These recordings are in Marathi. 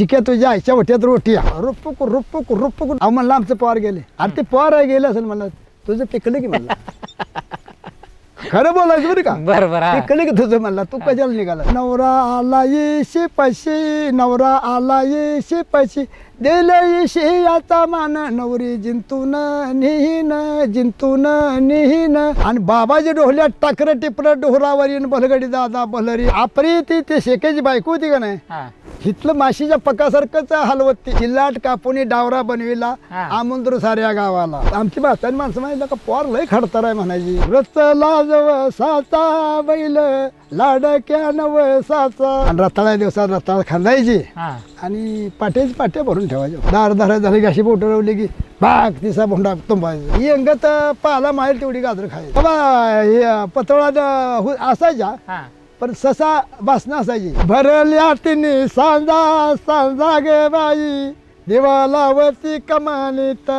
शिक्या तुझ्या आईच्या वट्यात रोटी रुपक रुपक रुपक अहो म्हणलं आमचं पवार गेले अरे ते पवार गेले असेल म्हणलं तुझं पिकलं की म्हणलं खरं बोलायचं बरं का बरोबर पिकलं की तुझं म्हणलं तू कशाला निघाला नवरा आला येशी पशी नवरा आला येशी पशी दिल येशी आता मान नवरी जिंतून निहीन आणि बाबाजी डोहल्या टाकर टिपलं डोहरावर येऊन बलगडी दादा बलरी आपरी ती शेकाची बायको होती का नाही हिथलं माशीच्या पकासारखंच हलवत चिल्लाट कापुनी डावरा बनविला आमंत्र साऱ्या गावाला आमची भाषाने माणसं म्हणायला का पोर लय खडतर आहे म्हणायची रचला जवसाचा बैल लाडक्या नवसाचा आणि रताळ्या दिवसात रताळ खांदायची आणि पाट्या भरून ठेवायचे दार झाली की अशी बोट रवली की बाग तिसा भोंडा तुंबायचं ही अंगत पाला माहेल तेवढी गाजर खायची बाबा पतळा असायच्या पण ससा बासना असायची भरल्या तिने सांजा गे बाई देवा लावती कमानीत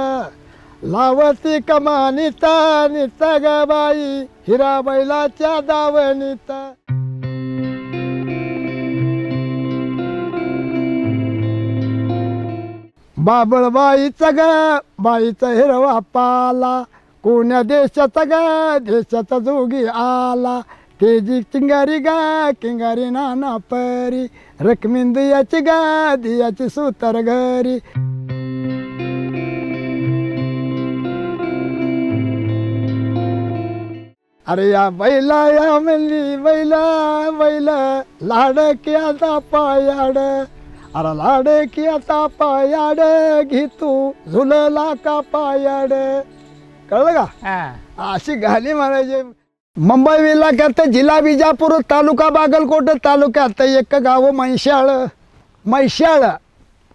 नित ग बाई हिरा बैलाच्या दावणीत बाबळबाईचा बाईचा हिरवा पाला कोण्या देशाचा जोगी आला तेजी चिंगारी किंगारी नाना परी रखमिंद याची दियाची सुतर घरी अरे या बैला या म्हणली बैला लाडकी आता पायाड अरे लाडकी आता पायाड घे तू झुलला का पायाड कळलं का अशी गाणी म्हणायची मुंबई इलाक्यात जिल्हा विजापूर तालुका बागलकोट तालुक्यात एक गाव म्हैशाळ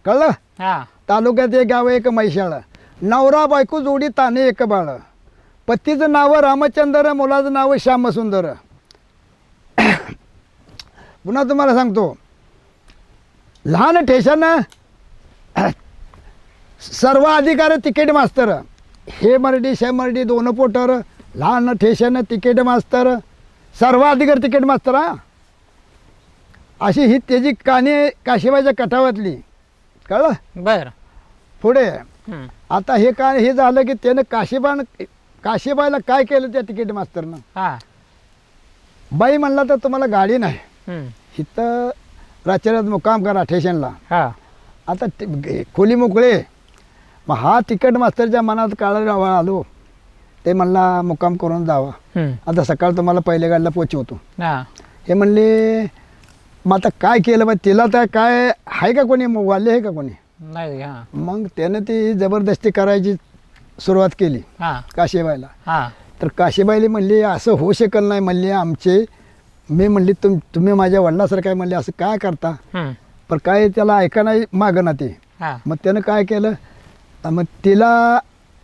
कळलं तालुक्यात एक गाव एक म्हैशाळ नवरा बायको जोडी ताने एक बाळ पतीचं नाव रामचंद्र मुलाचं नाव श्यामसुंदर पुन्हा तुम्हाला सांगतो लहान ठेशानं सर्व अधिकारी तिकीट मास्तर हे मर्डी शे मर्डी दोन पोटर लहान ठेशानं तिकीट मास्तर सर्वाधिकारी तिकीट मास्तर अशी ही त्याची काणी काशीबाईच्या कटावातली कळलं बर पुढे आता हे काय हे झालं की त्यानं काशीबाईला काय केलं त्या तिकीट मास्तरनं बाई म्हणला तर तुम्हाला गाडी नाही इथं रात्रीत मुक्काम करा स्टेशनला आता खोली मोकळे मग हा तिकीट मास्तरच्या मनात काळा आलो ते म्हणला मुक्काम करून जावा आता सकाळ तुम्हाला पहिल्या गाडीला पोचवतो हे म्हणले मग आता काय केलं बा तिला तर काय आहे का कोणी वाले आहे का कोणी नाही मग त्यानं ती जबरदस्ती करायची सुरुवात केली काशीबाईला तर काशीबाईला म्हणली असं होऊ शकल नाही म्हणले आमचे मी म्हणली तुम्ही माझ्या वडिलासारखं काय म्हणले असं काय करता पण काय त्याला ऐका नाही मागं ना ते मग त्यानं काय केलं मग तिला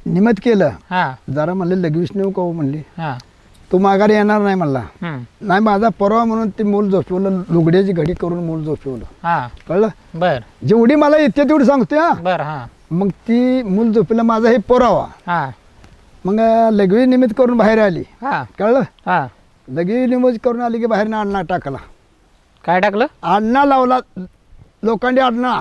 निमत केलं जरा म्हणले लगेच नेऊ का म्हणली तू माघारी येणार नाही म्हणला नाही माझा परवा म्हणून ते मूल झोपवलं लुगड्याची घडी करून मूल झोपवलं कळलं बर जेवढी मला येते तेवढी सांगते मग ती मूल झोपलं माझा हे पोरावा मग लगेच निमित्त करून बाहेर आली कळलं लगेच निमित्त करून आली की बाहेर अण्णा टाकला काय टाकलं अण्णा लावला लोखंडी अण्णा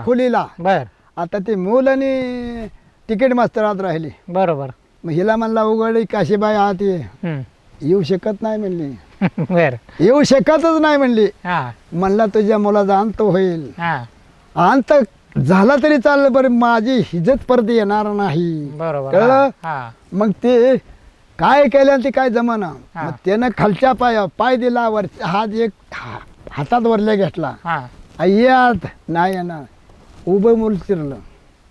खोलीला बर आता ते मूल आणि तिकीट मास्तरात राहिली बरोबर मग हिला म्हणला उघड काशीबाई आत येऊ शकत नाही म्हणली बर येऊ शकतच नाही म्हणली म्हणला तुझ्या मुलाचा अंत होईल अंत झाला तरी चाललं बरं माझी हिजत परत येणार नाही कळलं मग ते काय केलं ते काय जमाना मग त्यानं खालच्या पाय दिला वर हात एक हातात वरल्या घेतला यात नाही येणार उभं मूल चिरलं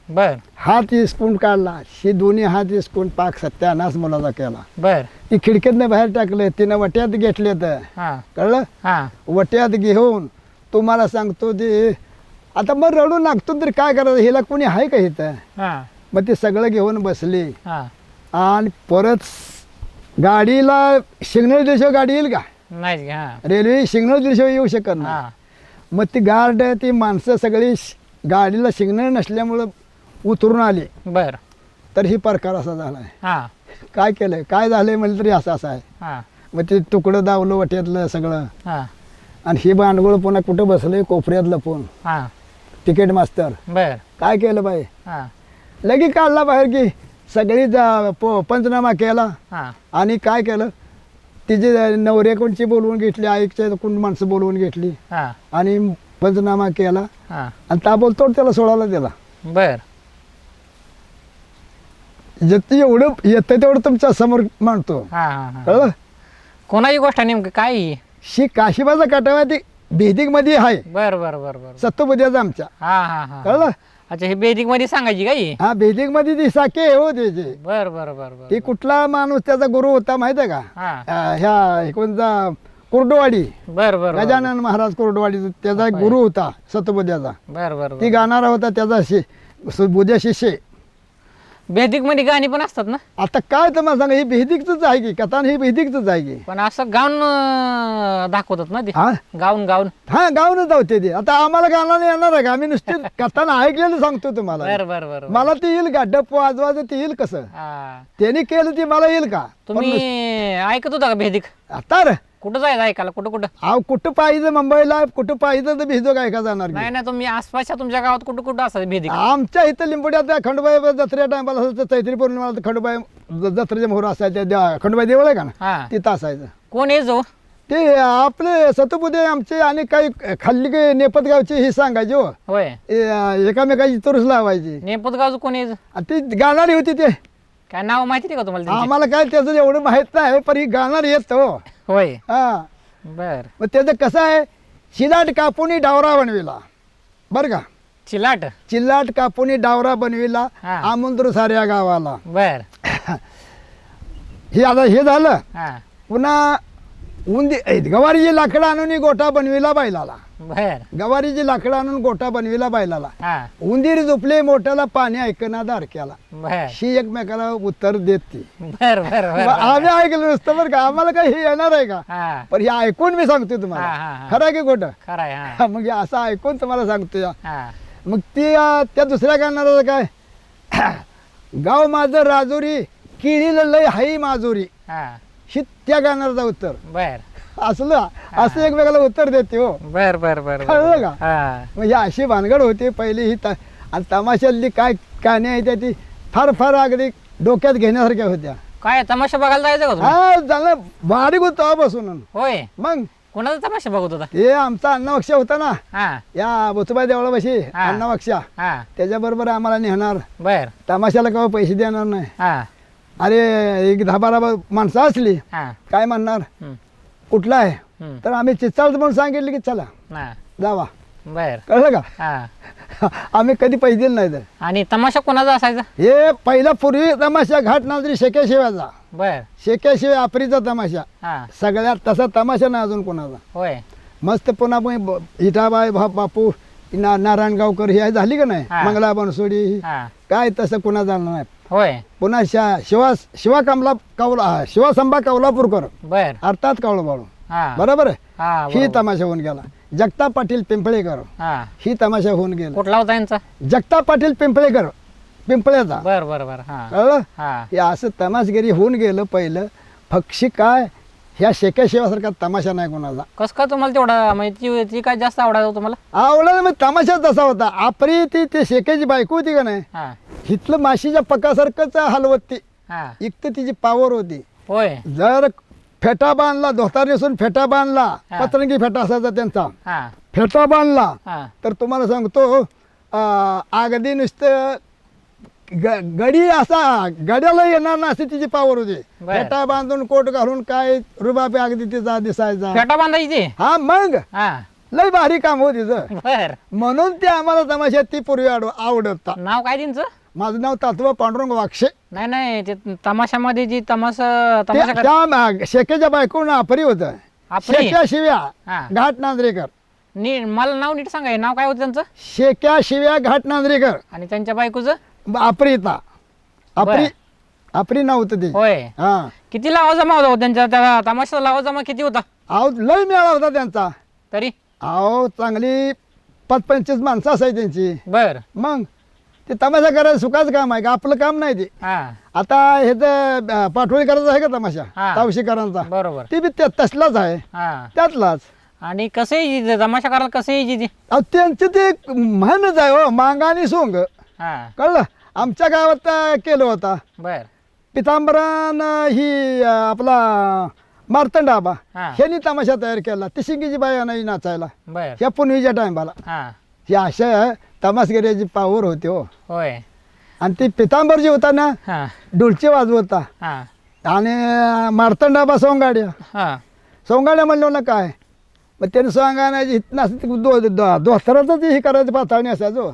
बर हात हिसकून काढला हे दोन्ही हात हिसकून पाक सत्यानाश मुलाचा केला बर ती खिडकीतनं बाहेर टाकले तिनं वट्यात घेतले तर कळलं वट्यात घेऊन तुम्हाला सांगतो ते आता मग रडून लागतो तरी काय करायचं हिला कोणी आहे का इथं मग ते सगळं घेऊन बसले आणि परत गाडीला सिग्नल दिल्याशिवाय गाडी येईल का नाही रेल्वे सिग्नल दिल्याशिवाय येऊ शकत नाही मग ती गार्ड ती माणसं सगळी गाडीला सिग्नल नसल्यामुळं उतरून आले बर तर ही प्रकार असा झालाय काय केलंय काय झालंय म्हणलं तरी असं आहे मग ते तुकडं दावलं वट्यातलं सगळं आणि हे भांडगोळ पुन्हा कुठं बसलंय कोपऱ्यात लपून. हा तिकीट मास्तर बर काय केलं बाई, हा लगेच काढला बाहेर की सगळी पंचनामा केला. हा आणि काय केलं, तिचे नवरे कोणची बोलवून घेतली, आईच्या कोण माणसं बोलवून घेतली हा आणि पंचनामा केला हा आणि ताबडतोब त्याला सोडायला दिला. बर जिथे एवढं येतं तेवढं तुमच्या समोर मांडतो. हा हा हा कळलं. कोणाची गोष्ट आहे नेमकं काय ही? शी काशीबाचा कटावा ती भेदिक मध्ये आहे, बर बर बर बर सत्तोबद्याचा आमच्या. हा हा हा कळलं. अच्छा हे बेदिक मध्ये सांगायची का ही? हा भेदिक मध्ये ती साखे हो त्याचे. बर बर बर बर ती कुठला माणूस त्याचा गुरु होता माहिती आहे का, हा ह्या कोणता कुर्डवाडी, बर बर बर गजानन महाराज कुर्डवाडी, त्याचा एक गुरु होता सतबुद्याचा. बर बर ती गाणारा होता त्याचा बुद्या शिष्य. बेदिक मध्ये गाणी पण असतात ना? आता काय तुम्हाला सांगा, ही भेदिकच आहे की कथा, ही भेदिकच आहे की. पण असं गाऊन दाखवतात ना ते, हा गाऊन गाऊन. हा गावनच होते ते. आता आम्हाला गाणं नाही येणार आहे का, आम्ही नुसते कथानं ऐकलेलं सांगतो तुम्हाला. बर बर बर मला ती येईल का, डप वाजवायचं ती येईल कसं, हा त्यांनी केलं ती मला येईल का. तुम्ही ऐकत होता का बेदिक? आता रे कुठं जायचं ऐकायला, कुठं कुठं? अहो कुठं पाहिजे मुंबईला, कुठं पाहिजे तर भिजो काय का जाणार नाही की. नाही तुम्ही आसपासच्या तुमच्या गावात कुठं कुठं असायचं बेदिक? आमच्या इथं लिंबोड्यात खंडोबाई जत्रे टायमाला असायचं, चैत्री पौर्णिमा खंडोबाई जत्रेच्या मोहर असायच्या, खंडोबाई देवळ आहे का ना, हा तिथं असायचं. कोण आहे जो? ते आपले सतपुदे आमचे आणि काही खाल्ली काही नेपत गावची ही सांगायची हो, होय एकामेकाची तुरुस लावायची. नेपत गावचं कोण आहे? आणि ती गाणारी होती ते. काय नाव माहिती आहे का तुम्हाला त्यांची? आम्हाला काय त्याचं एवढं माहित नाही, पण ही गाणार येत हो. होय हा बर. मग त्याचं कसं आहे, चिलाट कापुनी डावरा बनविला बरं का, चिलाट. चिल्लाट कापुनी डावरा बनविला हा. आमंत्रू साऱ्या गावाला. बर हे आता हे झालं. हा पुन्हा गवारीची लाकडं आणून गोठा बनविला बैलाला. बर गवारीची लाकडं आणून गोठा बनविला बैलाला. हा उंदीर झोपले मोठ्याला पाणी ऐकना दारक्याला. बर शी एकमेकाला उत्तर देत ती. बर बर बर आम्ही ऐकलं नसतं बरं का, आम्हाला काही हे येणार आहे का, हा पण हे ऐकून मी सांगतो हा, हा, तुम्हाला. हा. खरं आहे की खोटं. खरं आहे. हा मग हे असं ऐकून तुम्हाला सांगतो या. हा मग ती त्या दुसऱ्या गाणारा काय, गाव माझं राजुरी किळीला लय हाई माजुरी. हा ही त्या गाणाराचं उत्तर बर असं एकमेकाला उत्तर देते हो. बर बर बर कळलं का. हा म्हणजे अशी भानगड होती पहिली ही आणि तमाशातली काय कहाणी आहे त्या ती फार फार अगदी डोक्यात घेण्यासारख्या होत्या. काय तमाशा बघायला जायचं का तुम्ही? हा झालं बारीक होतो बसून. होय मग कोणाचा तमाशा बघत होता? हे आमचा अण्णावक्षा होता ना, हा या बोचुबाई देवळापाशी हा. अण्णावक्षा, हा त्याच्याबरोबर आम्हाला नेणार. बर तमाशाला केव्हा पैसे देणार नाही. हा अरे एक 10-12 माणसं असली हा काय म्हणणार, हम्म, कुठला आहे, हम्म. तर आम्ही चिचाळचं म्हणून सांगितलं की चला हा जावा. बर कळलं का. हा आम्ही कधी पैसे दिले नाही तर. आणि तमाशा कोणाचा असायचा? हे पहिला पूर्वी तमाशा घाट नांदरी शेक्याशिवायचा, बर शेक्याशिवाय आपरीचा तमाशा हा सगळ्यात, तसा तमाशा नाही अजून कोणाचा. होय मस्त पुन्हा इटाबाई बापू नारायण गावकर ही झाली का नाही, हा. मंगला बनसोडी ही. हा काय तसं कोणा झालं नाही. होय पुन्हा शिवा कमला कौला शिवासंबा कौलापूरकर बर अर्थात कौलबाळू हा बरोबर आहे. हा ही बरोबर. तमाशा होऊन गेला. जगताप पाटील पिंपळेकर हा ही तमाशा होऊन गेला. कुठला होता यांचा? जगताप पाटील पिंपळेकर पिंपळ्याचा. बर बर बर हा कळलं. हा हे असं तमाशगिरी होऊन गेलं पहिलं. पक्षी काय ह्या शेक्याशिवासारखा तमाशा नाही कोणाचा. कस का तुम्हाला तेवढा म्हणजे ती काय जास्त आवडायचं तुम्हाला? आवडला मग तमाशा तसा होता. आपरी ती शेक्याची बायको होती का नाही, हा हिथलं माशीच्या पकासारखंच हलवत ती. हा इतकं तिची पावर होती. होय जर फेटा बांधला, धोतार नेसून फेटा बांधला, हा. पतरंगी फेटा असायचा त्यांचा, हा फेटा बांधला हा तर तुम्हाला सांगतो अगदी नुसतं गडी असा गड्याला येणार ना अशी तिची पावर होती. बर. फेटा बांधून कोट घालून काय रुबाबे अगदी तिचा दिसायचा. फेटा बांधायची? हा मग हा लय भारी काम हो तिचं. बर म्हणून ते आम्हाला तमाशात ती पूर्वी आवडत. नाव काय त्यांचं? माझं नाव तात्वा पांडुरंग वाक्षे. नाही नाही ते तमाशामध्ये जी तमाशा कर- त्या शेक्याच्या बायकोनं आपरी होतं. आपरी? शेक्या शिव्या हा घाट नांदरेकर. मला नाव नीट सांगा, हे नाव काय होतं त्यांचं? शेक्या शिव्या घाट नांदरेकर आणि त्यांच्या बायकोचं? आपरीता आपरी बर. आपरी नाव होतं ते. होय हा किती लावा जमा होता हो त्यांच्या त्या तमाशाचा लावा जमा किती होता अहो लय मेळा होता त्यांचा. तरी? अहो चांगली 25 माणसं असायची त्यांची. बर मग ते तमाशा करायचं सुखाचं काम आहे का, आपलं काम नाही ते. हा आता हे तर पाठोळी करायचं आहे का तमाशा हा. तावशीकरांचा, बरोबर ते बी तसलाच आहे हा त्यातलाच. आणि कसे यायची तमाशा करायला कसे यायची ती अहो त्यांचं ते म्हणच आहे हो, मांगा आणि सोंग. हा कळलं. आमच्या गावात केलं होता बर पितांबरान ही आपला मार्तंड आबा हा. ह्यांनी तमाशा तयार केला. ती शिंगीची बाई नाही नाचायला बर ह्या पुनवीच्या टायमाला. हा ही अशा तमासगिरीची पावर होती हो. होय आणि ती पितांबर जी होता ना हा डुलचे वाजवता हा आणि मार्तंड आबा सोंगाड्या हा सोंगाड्या म्हणलं ना काय मग त्याने सोंगाण्याची इथं असं दोस्तरातच हे करायचं पाताळणी असायचो.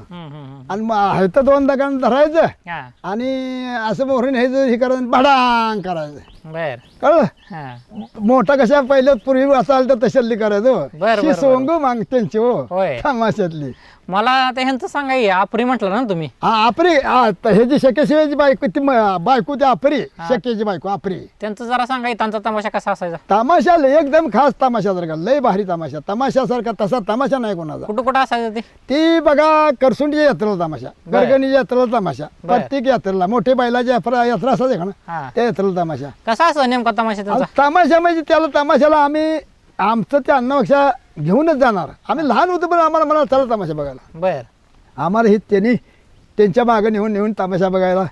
आणि मग आहे तर 2 दगड धरायचं हा आणि असं मोहरून ह्याचं हे करायचं भडांग करायचं. बर कळलं. हा मोठा कशा पहिलं पूर्वी असाल तर तशातली करायचो. बरं, शी बरं, सोंग माग त्यांची हो होय. तमाशातली. मला आता ह्यांचं सांगा आपरी म्हटलं ना तुम्ही हा आपरी ह्याची शक्यशिवायची बायको ती बायको ती आपरी शक्यची बायको आपरी. त्यांचं जरा सांगा त्यांचा तमाशा कसा असायचा तमाशा एकदम खास तमाशासारखा लय भारी तमाशा. तमाशासारखा तसा तमाशा नाही कोणाचा. कुठं कुठं असायचं ते ती बघा करसुंडीच्या यात्रेला तमाशा गरगणीच्या यात्रेला तमाशा बरं. प्रत्येक यात्रेला मोठे बैलाची यात्रा असायची का ना हा त्या यात्रेला तमाशा. कसा असं नेमका तमाशा त्यांचा तमाशा म्हणजे त्याला तमाशाला आम्ही आमचं त्या अन्नपक्षा घेऊनच जाणार. आम्ही लहान होतो पण आम्हाला मला चला तमाशा बघायला. बर आम्हाला ही त्यांनी त्यांच्या मागं नेऊन तमाशा बघायला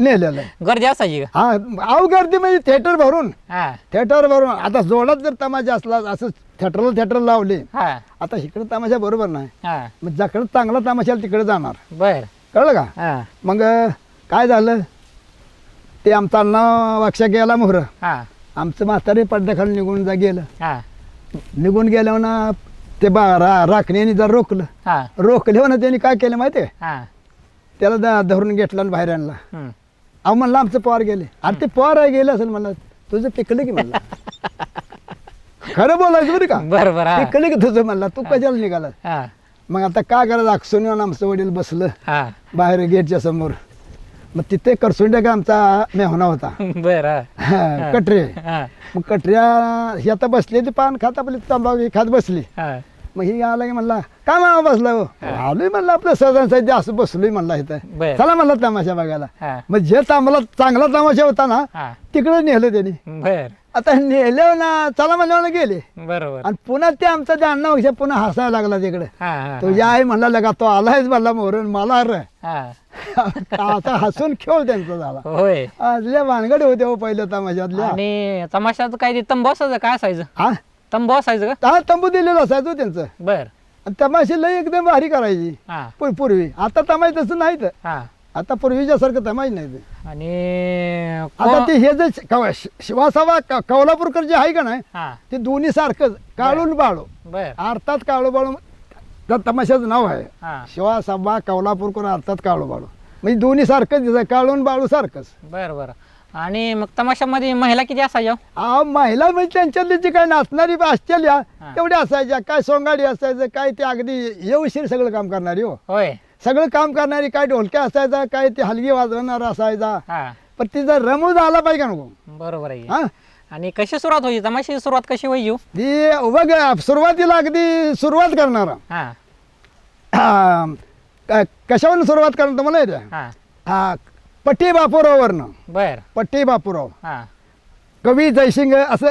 नेलेलं आहे. गर्दी असायची का हा आव गर्दी म्हणजे थिएटर भरून हा थिएटर भरून. आता जोडात जर तमाशा असला असं थिएटर लावले हा आता इकडे तमाशा बरोबर नाही. हा मग ज्याकडे चांगला तमाशा तिकडे जाणार. बर कळलं का. हा मग काय झालं ते आमचा अण्णा वाक्षा गेला मोहर. हा आमचं म्हातारे पडद्याखाली निघून गेलं. हा निघून गेल्यावर ना ते राखण्याने जर रोखलं. हा रोखल्यावर ना त्यांनी काय केलं माहिती आहे हा त्याला धरून घेतलं आणि बाहेर आणला. हम्म. अहो म्हणलं आमचं पोर गेले. आणि ते पोर गेलं असेल म्हणलं तुझं पिकलं की म्हणलं. खरं बोलायचं बरं का. बर बर हा पिकलं की तुझं म्हणलं तू कशाला निघाला. हा मग आता काय करायचं अक्षून येऊन आमचं वडील बसलं हा बाहेर गेटच्या समोर. मग तिथे करसुंड्या का आमचा मेहना होता बर हा कटरे. हा मग कटऱ्या ही आता बसली ती पान खात आपली तंबाखू खात बसली. हा मग ही आला की म्हणला काय मामा बसला हो आलोय म्हणलं आपलं सजन साहित्य असं बसलोय म्हणला इथं बर चला म्हणला तमाशा बघायला. हा मग जे चांगला तमाशा होता ना हा तिकडे नेलं त्यांनी. बर आता नेल्यावर ना चला म्हणल्यावर गेले. बरोबर आणि पुन्हा ते आमचा ते अण्णा वक्षा पुन्हा हसायला लागला तिकडे. हा हा तुझ्या आई म्हणला लगा तो आलायच म्हणला मोहरून मला र हा आता हसून खेळ त्यांचा झाला. होय आजल्या भानगड होते हो पहिल्या तमाशातल्या. आणि तमाशाचं काय ते तंबू असायचं काय असायचं हा तंबू असायचं का हा तंबू दिलेलं असायचो त्यांचं. बर आणि तमाशे लय एकदम भारी करायची हा पूर्वी. आता तमाश तसं नाही तर हा आता पूर्वीच्या सारखं तमाश नाही ते. आणि आता ते हे जे शिवासावा कौलापूरकर जे आहे का नाही हा ते दोन्ही सारखंच काळून बाळू बर अर्थात काळू बाळू त्या तमाशाचं नाव आहे. हा शिवासावा कौलापूरकर अर्थात काळू बाळू म्हणजे दोन्ही सारखंच काळून बाळू सारखंच. बर बर आणि मग तमाशामध्ये महिला किती असायच्या महिला म्हणजे त्यांच्यातली जी काय नाचणारी असतेल्या तेवढ्या असायच्या. काय सोंगाडी असायचं काय ते अगदी येऊशीर सगळं काम करणारी हो. होय सगळं काम करणारी काय ढोलक्या असायचा काय ते हलगी वाजवणारा असायचा. हा पण तिचा रमूज आला पाहिजे का नको. बरोबर आहे हा आणि कशी सुरुवात व्हायची तमाशाची सुरुवात कशी व्हायची हो? ती बघ सुरुवातीला अगदी सुरुवात करणारा हा कशावरून सुरुवात करणार तुम्हाला येते हा हा पट्टी बापूरावरनं. बर पट्टी बापूराव हा कवी जयसिंग असं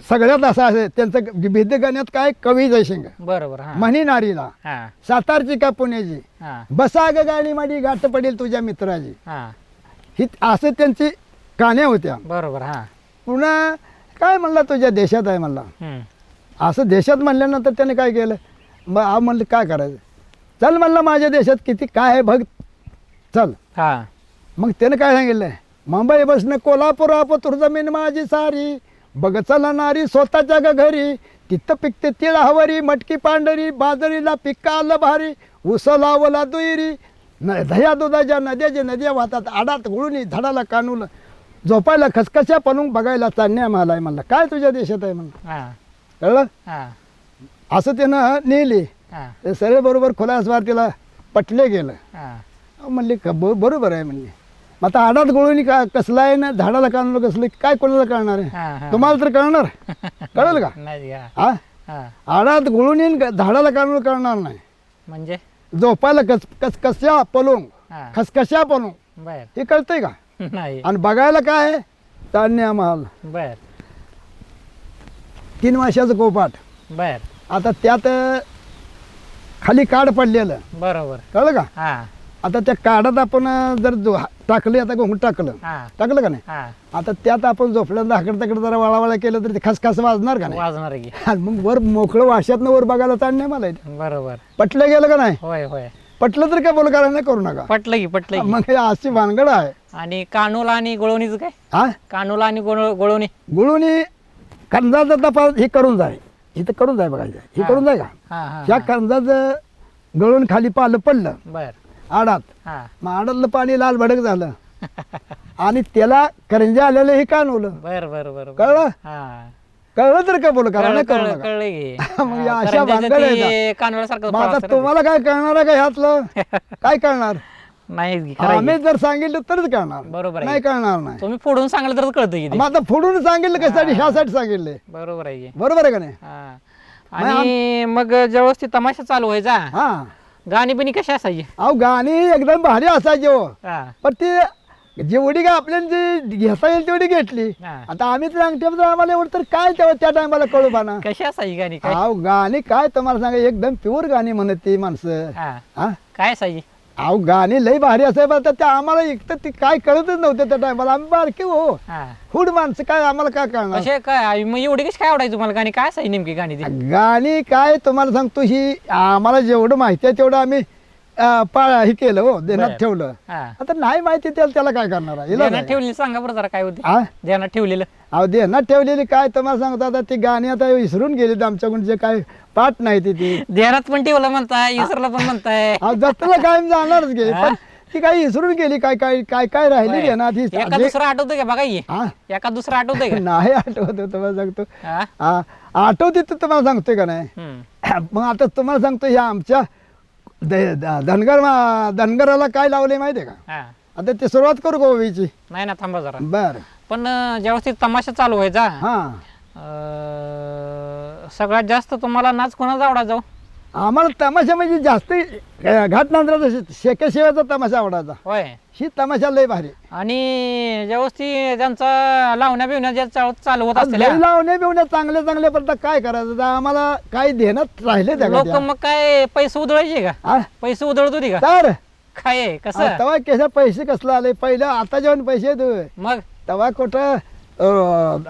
सगळ्यात असं असेल त्यांचं भेद गाण्यात काय कवी जयसिंग बरोबर हा म्हणी नारीला हा सातारची का पुण्याची हा बसा ग गाडी माडी गाठ पडेल तुझ्या मित्राची हा ही असं त्यांची काण्या होत्या. बरोबर हा पुन्हा काय म्हणला तुझ्या देशात आहे म्हणला. हम्म. असं देशात म्हणल्यानंतर त्याने काय केलं मग म्हणलं काय करायचं चल म्हणलं माझ्या देशात किती काय आहे बघ चल. हा मग त्यानं काय सांगितलं मुंबई बसणं कोल्हापूर पतूर जमीन माझी सारी बघ चला नारी स्वतःच्या ग घरी तिथं पिकते तिळ हवरी मटकी पांढरी बाजरीला पिक्का आलं भारी ऊस लावला दुईरी दह्या दुधाच्या नद्याचे नद्या वाहतात आडात गुळूनी झाडाला कानूल झोपायला खसखशा पलून बघायला चालण्या महालाय म्हणलं काय तुझ्या देशात आहे म्हणलं. हा कळलं हा असं त्यानं नेली. हा ते सगळे बरोबर खोलास्वार तिला पटले गेलं. हा म्हणले बरोबर आहे म्हणले. मग आता आडात गोळूनी का कसला आहे ना झाडाला काढलं कसलं काय कोणाला कळणार हा, आहे हा. तुम्हाला तर कळणार कळलं का नाही हा हा हा आडात गोळूनी झाडाला काढून कळणार नाही. म्हणजे झोपायला कशा पलून हा खसखशा पलून बर हे कळतंय का. नाही आणि बघायला काय आहे चांदण्या महाल बर 3 वर्षाचं कोपाट बर आता त्यात खाली काड पडलेलं, बरोबर. कळलं का? हा आता त्या काडात आपण जर टाकले, आता गहू टाकलं हा टाकलं का नाही, हा आता त्यात आपण झोपल्यानंतर हाकड तकड जरा वळावळा केलं तर ते खसखस वाजणार का नाही? वाजणार आहे की. आणि मग वर मोकळं वाशातनं वर बघायला ताण नाही मला इथे. बरोबर. पटलं गेलं का नाही? होय होय. पटलं तर काय बोल करायला नाही करू नका. पटलं की पटलं की. मग हे अशी भानगड आहे. आणि कानोला आणि गोळवणीचं काय? हा कानोला आणि गोळवणी. गुळूनी कर्जाचा तपास हे करून जाय, इथं करून जाय बघायचं, हे करून जाय का हा हा ह्या कर्जाचं गळून खाली पालं पडलं बर आडात, हा मग आडातलं पाणी लाल भडक झालं आणि त्याला करंजा आलेलं हे कानवलं. बर बर बर. कळलं? हा कळलं तर काय बोल करा नाही करू कळलं नका. कळलं की. मग या हा, अशा करंजाचं भानगड आहेत ते कानोळ्यासारखं मग फळ आता असतं ना ते. तुम्हाला काय कळणार आहे का ह्यातलं? काय कळणार? नाही की, खरं आहे आम्ही की. जर सांगितलं तरच कळणार, बरोबर आहे. नाही कळणार नाही. तुम्ही फोडून सांगलं तर कळतं की ते. मग आता फोडून सांगितलं कशासाठी? ह्यासाठी सांगितले, बरोबर आहे की. बरोबर आहे का नाही? हा. आणि मग ज्यावेळेस ती तमाशा चालू व्हायचा, हा गाणी बिनी कशी असायची? अहो गाणी एकदम भारी असायची हो, हा पण ती जेवढी काय आपल्याला जी घेता येईल तेवढी घेतली. हा. आता आम्ही तर अंगठ्यामध्ये आम्हाला एवढं तर काय तेव्हा त्या टायमाला कळू पाना. कशी असायची गाणी काय? अहो गाणी काय तुम्हाला सांगा, एकदम प्युअर गाणी म्हणत ती माणसं. हा हा काय असायची? अहो गाणी लई भारी असायची, पण त्या आम्हाला एक तर ती काय कळतच नव्हतं त्या टायमाला. आम्ही बारकी हो, हा हुड माणसं, काय आम्हाला काय कळणार. कसे काय मग एवढी कशी काय आवडायची तुम्हाला गाणी? काय असायची नेमकी गाणी ती? गाणी काय तुम्हाला सांगतो, ही आम्हाला जेवढं माहिती आहे तेवढं आम्ही हे केलं हो, देण्यात बरं. ठेवलं. हा आता नाही माहिती त्याला काय करणार आहे? इलाज ध्यानात आहे. ठेवलेली सांगा बरं जरा काय होती हा? ध्यानात ठेवलेलं. अहो देण्यात ठेवलेली काय तुम्हाला सांगतो, आता ती गाणी आता विसरून गेली आमच्याकडून, जे काय पाठ नाही ती ध्यानात पण ठेवलं म्हणताय, इसरला पण म्हणताय. अहो जत्रेला कायम जाणारच गे, हा? पण ती काही विसरून गेली, काय काय काय काय राहिली देण्यात ही. एका दुसरं आठवतंय का बघा ही? हा? एका दुसरं आठवतंय का? नाही आठवत तुम्हाला सांगतो. हा? हा, आठवते तर तुम्हाला सांगतोय का नाही. हम्म. मग आता तुम्हाला सांगतो, ह्या आमच्या धनगराला काय लावले माहितीये का? हा आता ते सुरुवात करू गोवीची. नाही ना, थांबा जरा. बर. पण ज्यावेळेस ती तमाशा चालू व्हायचा, हा, सगळ्यात जास्त तुम्हाला नाच कोणाचा आवडायचा हो? आम्हाला तमाशा म्हणजे जास्त घाटनांद्राचा शेकेशिवायचा तमाशा आवडायचा. होय. ही तमाशा लय भारी. आणि ज्यावेळेस ती त्यांचा लावण्या बिवण्या ज्या चालू होत असतील, लय लावणे बिवणे चांगले चांगले, पण आता काय करायचं, आता आम्हाला काही देण्यात राहिले त्या लोक का मग काय पैसे उधळायचे का? हा? पैसे उधळत होती का? तर काय आहे, कसं? तेव्हा कशा पैसे कसलं आले, पहिलं आता जेवण पैसे देऊ, मग तेव्हा कुठं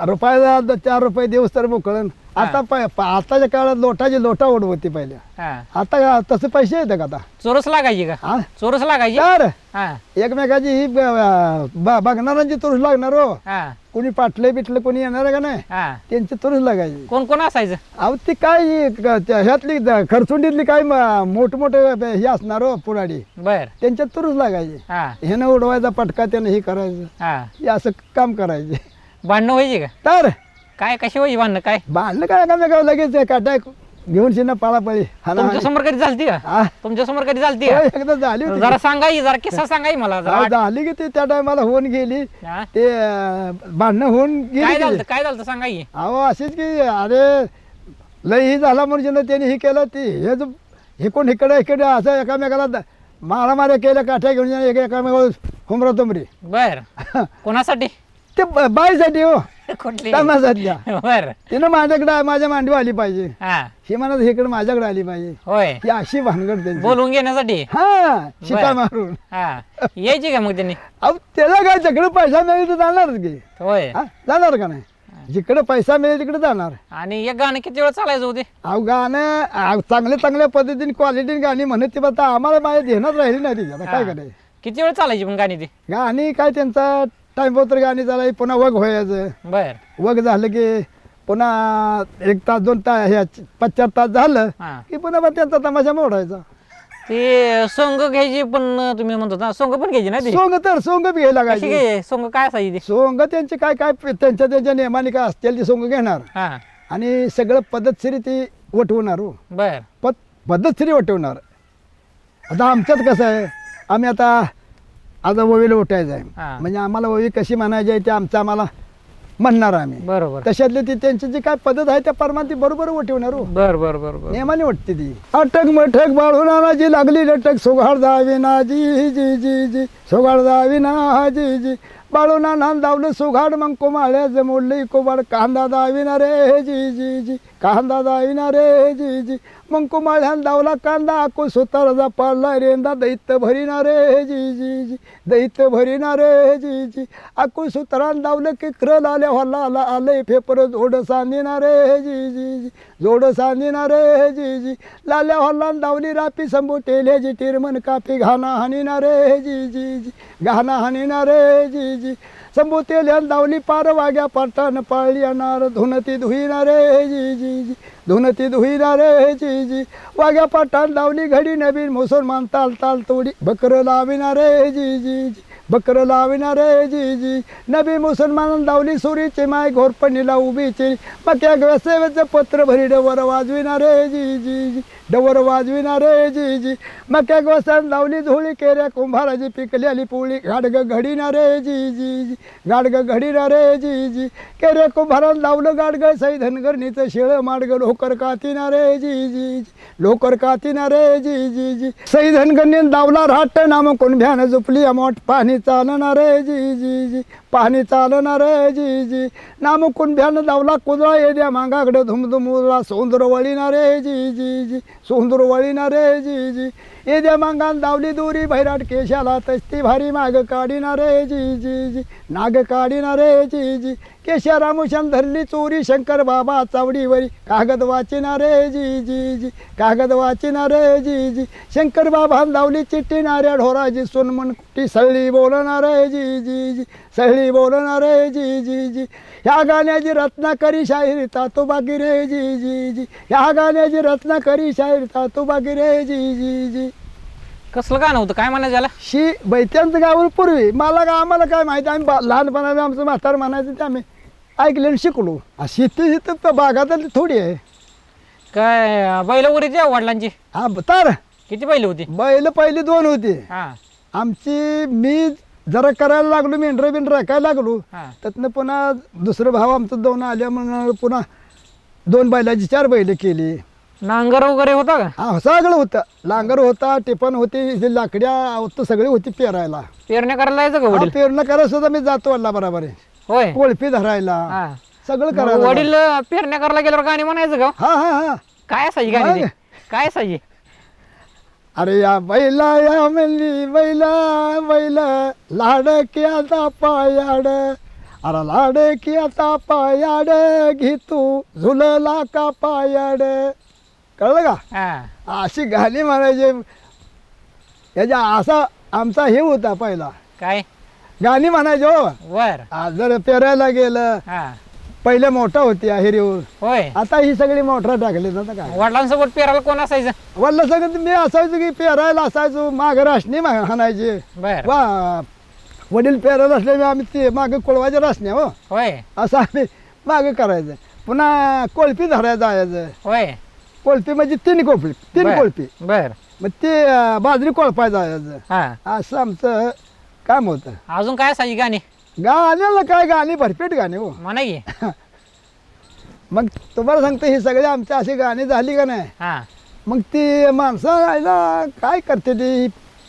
रुपयाला 4 रुपये देऊस तर मोकळण. आता आताच्या काळात लोटाची लोटा ओढ होती पहिल्या, हा आता तसे पैसे येतं का आता? चोरस लागायची का? हा? चोरस लागायची. तर हा एकमेकाची ही बघणाऱ्यांची तुरुस लागणार हो. हा कोणी पाटले बिटले कोणी येणार आहे का नाही, हा त्यांची तुरुस लागायची. कोण कोण असायचं? अहो ती काय ह्यातली खरचुंडीतली काय मोठमोठे हे असणार हो पुराडी, बर. त्यांच्यात तुरुस लागायची. हा ह्यानं उडवायचा पटका, त्यानं हे करायचं, हा हे असं काम करायचे. भांडणं व्हायची का? तर काय कशी व्हायची भांडणं? काय बांधलं काय का लगेच काटा घेऊन शिना पाळापळी. तुमच्या समोर कधी झालती का? हा? तुमच्या समोर कधी झालती का? होय, एकदा झाली होती. जरा सांगाई, जरा किस्सा सांगाई मला जरा. झाली की ती त्या टायमाला होऊन गेली, हा? ते भांडणं होऊन काय गेली झालं की. काय झालं सांगाई. अहो अशीच की, अरे लय ही झाला म्हणजे त्यांनी हे केलं, ती हे जो इकडून इकडे असं एकामेकाला मारामाऱ्या केल्या, काठ्या घेऊन एकामेकाला हुमरा तुमरी. बर. कोणासाठी? ते बाईसाठी हो, कुठली? तमाशातल्या. बर. तिनं माझ्याकडे माझ्या मांडवी आली पाहिजे, हा ही म्हणत इकडे माझ्याकडे आली पाहिजे, होय. ही अशी भानगड त्यांची. बोलवून घेण्यासाठी. हा, शिटा बर. मारून. हा यायची का मग त्यांनी? अहो त्याला काय, जिकडे पैसा मिळेल तर जाणारच की. होय. हा, जाणार का नाही? जिकडे पैसा मिळेल तिकडे जाणार. आणि एक गाणं किती वेळ चालायचं होते? अहो गाणं चांगल्या पद्धतीने क्वालिटीने गाणी म्हणत ती, आता आम्हाला माझ्या ध्यानात राहिली नाही ती. आता काय हा. करायचं? किती वेळ चालायची पण गाणी ती? गाणी काय त्यांचा टाइम तर गाणी चालाय, पुन्हा वग व्हायचं. बर. वग झालं की पुन्हा 1 तास 2 तास, ह्या 5-4 तास झालं हा की पुन्हा मग त्यांचा तमाशा मोडायचा. ते सोंग घ्यायची पण तुम्ही म्हणतो ना, सोंग पण घ्यायची ना ती? सोंग तर सोंग बी घ्यायला कशी लागायची. घ्यायची सोंग? काय असायची ती? सोंग त्यांची काय काय त्यांच्या नियमाने काय असतील ती सोंग घेणार, हा आणि सगळं पद्धतशीर ती वटवणार हो, बर. पद्धतशीर वटवणार. आता आमच्यात कसं आहे, आम्ही आता ओवीला उठायचं आहे, हा. म्हणजे आम्हाला ओवी कशी म्हणायची आहे ते आम्हाला म्हणणार आम्ही. बरोबर. तशातली ती त्यांची जी काय पद्धत आहे त्या प्रमाणे ती बरोबर वटवणार हो, बर बर बर बर. नियमाने वाटते ती. अटक मठक बाळूना जी लागली लटक, सुघाड जावी ना जी जी जी जी, सुघाड जावी ना जी जी, बाळूना नांद दावलं सुघाड, मग कोमाळ्याचं मोडली कोबाड, कांदा दावी ना रे जी जी जी, कांदा जाईना रे जी जी मंकू माळ्यान दावला कांदा आकू सुताराचा पाडला रेंदा दैत्य भरीना रे जी जी जी दैत्य भरीना रे जी जी आकू सुतारान दावलं की क्र लाल्या व्हाला आला आलंय फेपर जोड सांदिना रे जी जी जी जोड सांदिना रे जी जी लाल्या व्हाला दावली रापी संभू टेल्याची टिरमन कापी घाना हानिना रे जी जी जी घाना हानिना रे जी जी संभू तेल्यान दावली पार वाग्या पाटान पाळली अनार धुनती धुईना रे जी जी जी धुनती धुईना रे जी जी वाग्या पाटान दावली घडी नवीन मुसलमान ताल ताल तोडी बकर लाविना रे जी जी जी बकर लाविना रे जी जी नबी मुसलमान दावली सुरीची माय घोरपणीला उभीची मक्या गसेवेचं पत्र भरी डवर वाजविना रे जी जी जी डवर वाजविना रे जी जी मक्या गोसान दावली धुळी केऱ्या कुंभाराची पिकलेली पोळी गाडग घडीना रे जी जी जी गाडग घडीना रे जी जी केऱ्या कुंभारान दावलं गाडग सई धनगरणीचं शेळ माडग लोकर कातीना रे जी जी जी लोकर कातीना रे जी जी जी सई धनगरणीन दावला राट नाम कोण भ्यान झुपली अमोट पाणी चालना रे जी जी जी पाणी चालना रे जी जी नाम कुंभ्यानं दावला कुदळा येद्या मागाकडं धुमधुमुला सोंदर वळीना रे जी जी जी सोंदर वळीना रे जी जी येद्या मागान दावली दोरी भैराट केशाला तस्ती भारी माग काढीना रे जी जी जी नाग काढीना रे जी जी केशा रामुशान धरली चोरी शंकर बाबा चावडीवरी कागद वाचिना रे जी जी जी कागद वाचिना रे जी जी शंकर बाबा दावली चिठ्ठी नाऱ्या ढोराजी सोनमन कुटी सळी बोलणार रे जी जी जी सळी बोलणार रे जी जी जी ह्या गाण्याची रत्नाकरी शाहीर तातोबागी रे जी जी जी ह्या गाण्याची रत्नाकरी शाहीर तातोबागी रे जी जी जी कसलं गाणं होतं काय म्हणायचं याला शी बैत्यांचं गावं पूर्वी मला का आम्हाला काय माहिती आम्ही लहानपणाने आमचं म्हातार म्हणायचं ते आम्ही ऐकले आणि शिकलो शेती तर बागातली थोडी आहे काय बैल वगैरे वडिलांची हा तर किती बैल होती बैल पहिली 2 होती हा आमची मी जरा करायला लागलो मेंढरं बिंढरं राखायला लागलो हा त्यातनं पुन्हा दुसरं भाव आमचं 2 आल्या म्हणून पुन्हा 2 बैलाची 4 बैल केली नांगर वगैरे होता का हा सगळं होतं लांगर होता टिपण होती लाकड्या होतं सगळी होती पेरायला पेरण्या करायला जायचं का वडील पेरणं करायला सुद्धा मी जातो वडिला बरोबर आहे होय कोळपी धरायला हा सगळं मग करायला वडील पेरण्या करायला गेल्यावर गाणी म्हणायचं का हा हा हा काय असायची गाणी ते? काय असायची अरे या बैला या म्हणली बैला बैला लाडकी आता पायाड अरे लाडकी आता पायाड घे तू झुलला का पायाड कळलं का हा अशी गाणी म्हणायची याच्या असा आमचा हे होता पहिला काय गाणी म्हणायचे हो वर जर पेरायला गेलं हा पहिले मोठा होती हिरीवर होय आता ही सगळी मोटर टाकली ना काय वडिलांसोबत पेरायला कोण असायचं वल्ल सगळं मी असायचो की पेरायला असायचो माग राशनी हाणायचे बर वा वडील पेरायला असले आम्ही ते मागे कोळवायच्या रासण्या हो होय असं आम्ही मागे करायचं पुन्हा कोळपी धरायला जायचं होय कोळपी म्हणजे 3 कोळपी 3 बर. कोळपी बर मग ते बाजरी कोळपाय जायचं हा असं आमचं काम होतं अजून काय असायची गाणी गाण्याला काय गाणी भरपेट गाणी हो म्हणा की मग तुम्हाला सांगतो ही सगळी आमची अशी गाणी झाली का नाही हा मग ती माणसं राहिला काय करते ती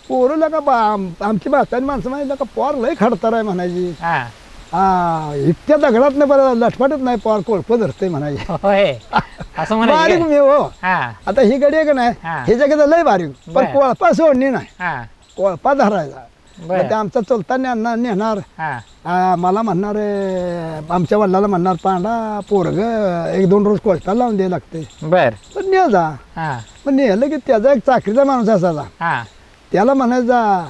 पोरं का आमची म्हातारी माणसं माहिती का पोर लय खडतर आहे म्हणायची हा हा इतक्या दगडात नाही बरं लटपटत नाही पोर कोळप धरते म्हणायची होय असं बारीक म्हणायचं मी हो हा आता ही गडी आहे का नाही हा. हे जगात लय बारीक पण बरं. कोळपा सोडणी नाही हा कोळपा धरायचा बर मग ते आमचा चलता नेणार हा मला म्हणणार आमच्या वडिलाला म्हणणार पांडा पोरग 1-2 रोज कोळप्याला लावून द्यायला लागते बर पण ने जा हा मग नेलं की त्याचा एक चाकरीचा माणूस असायचा हा त्याला म्हणायचा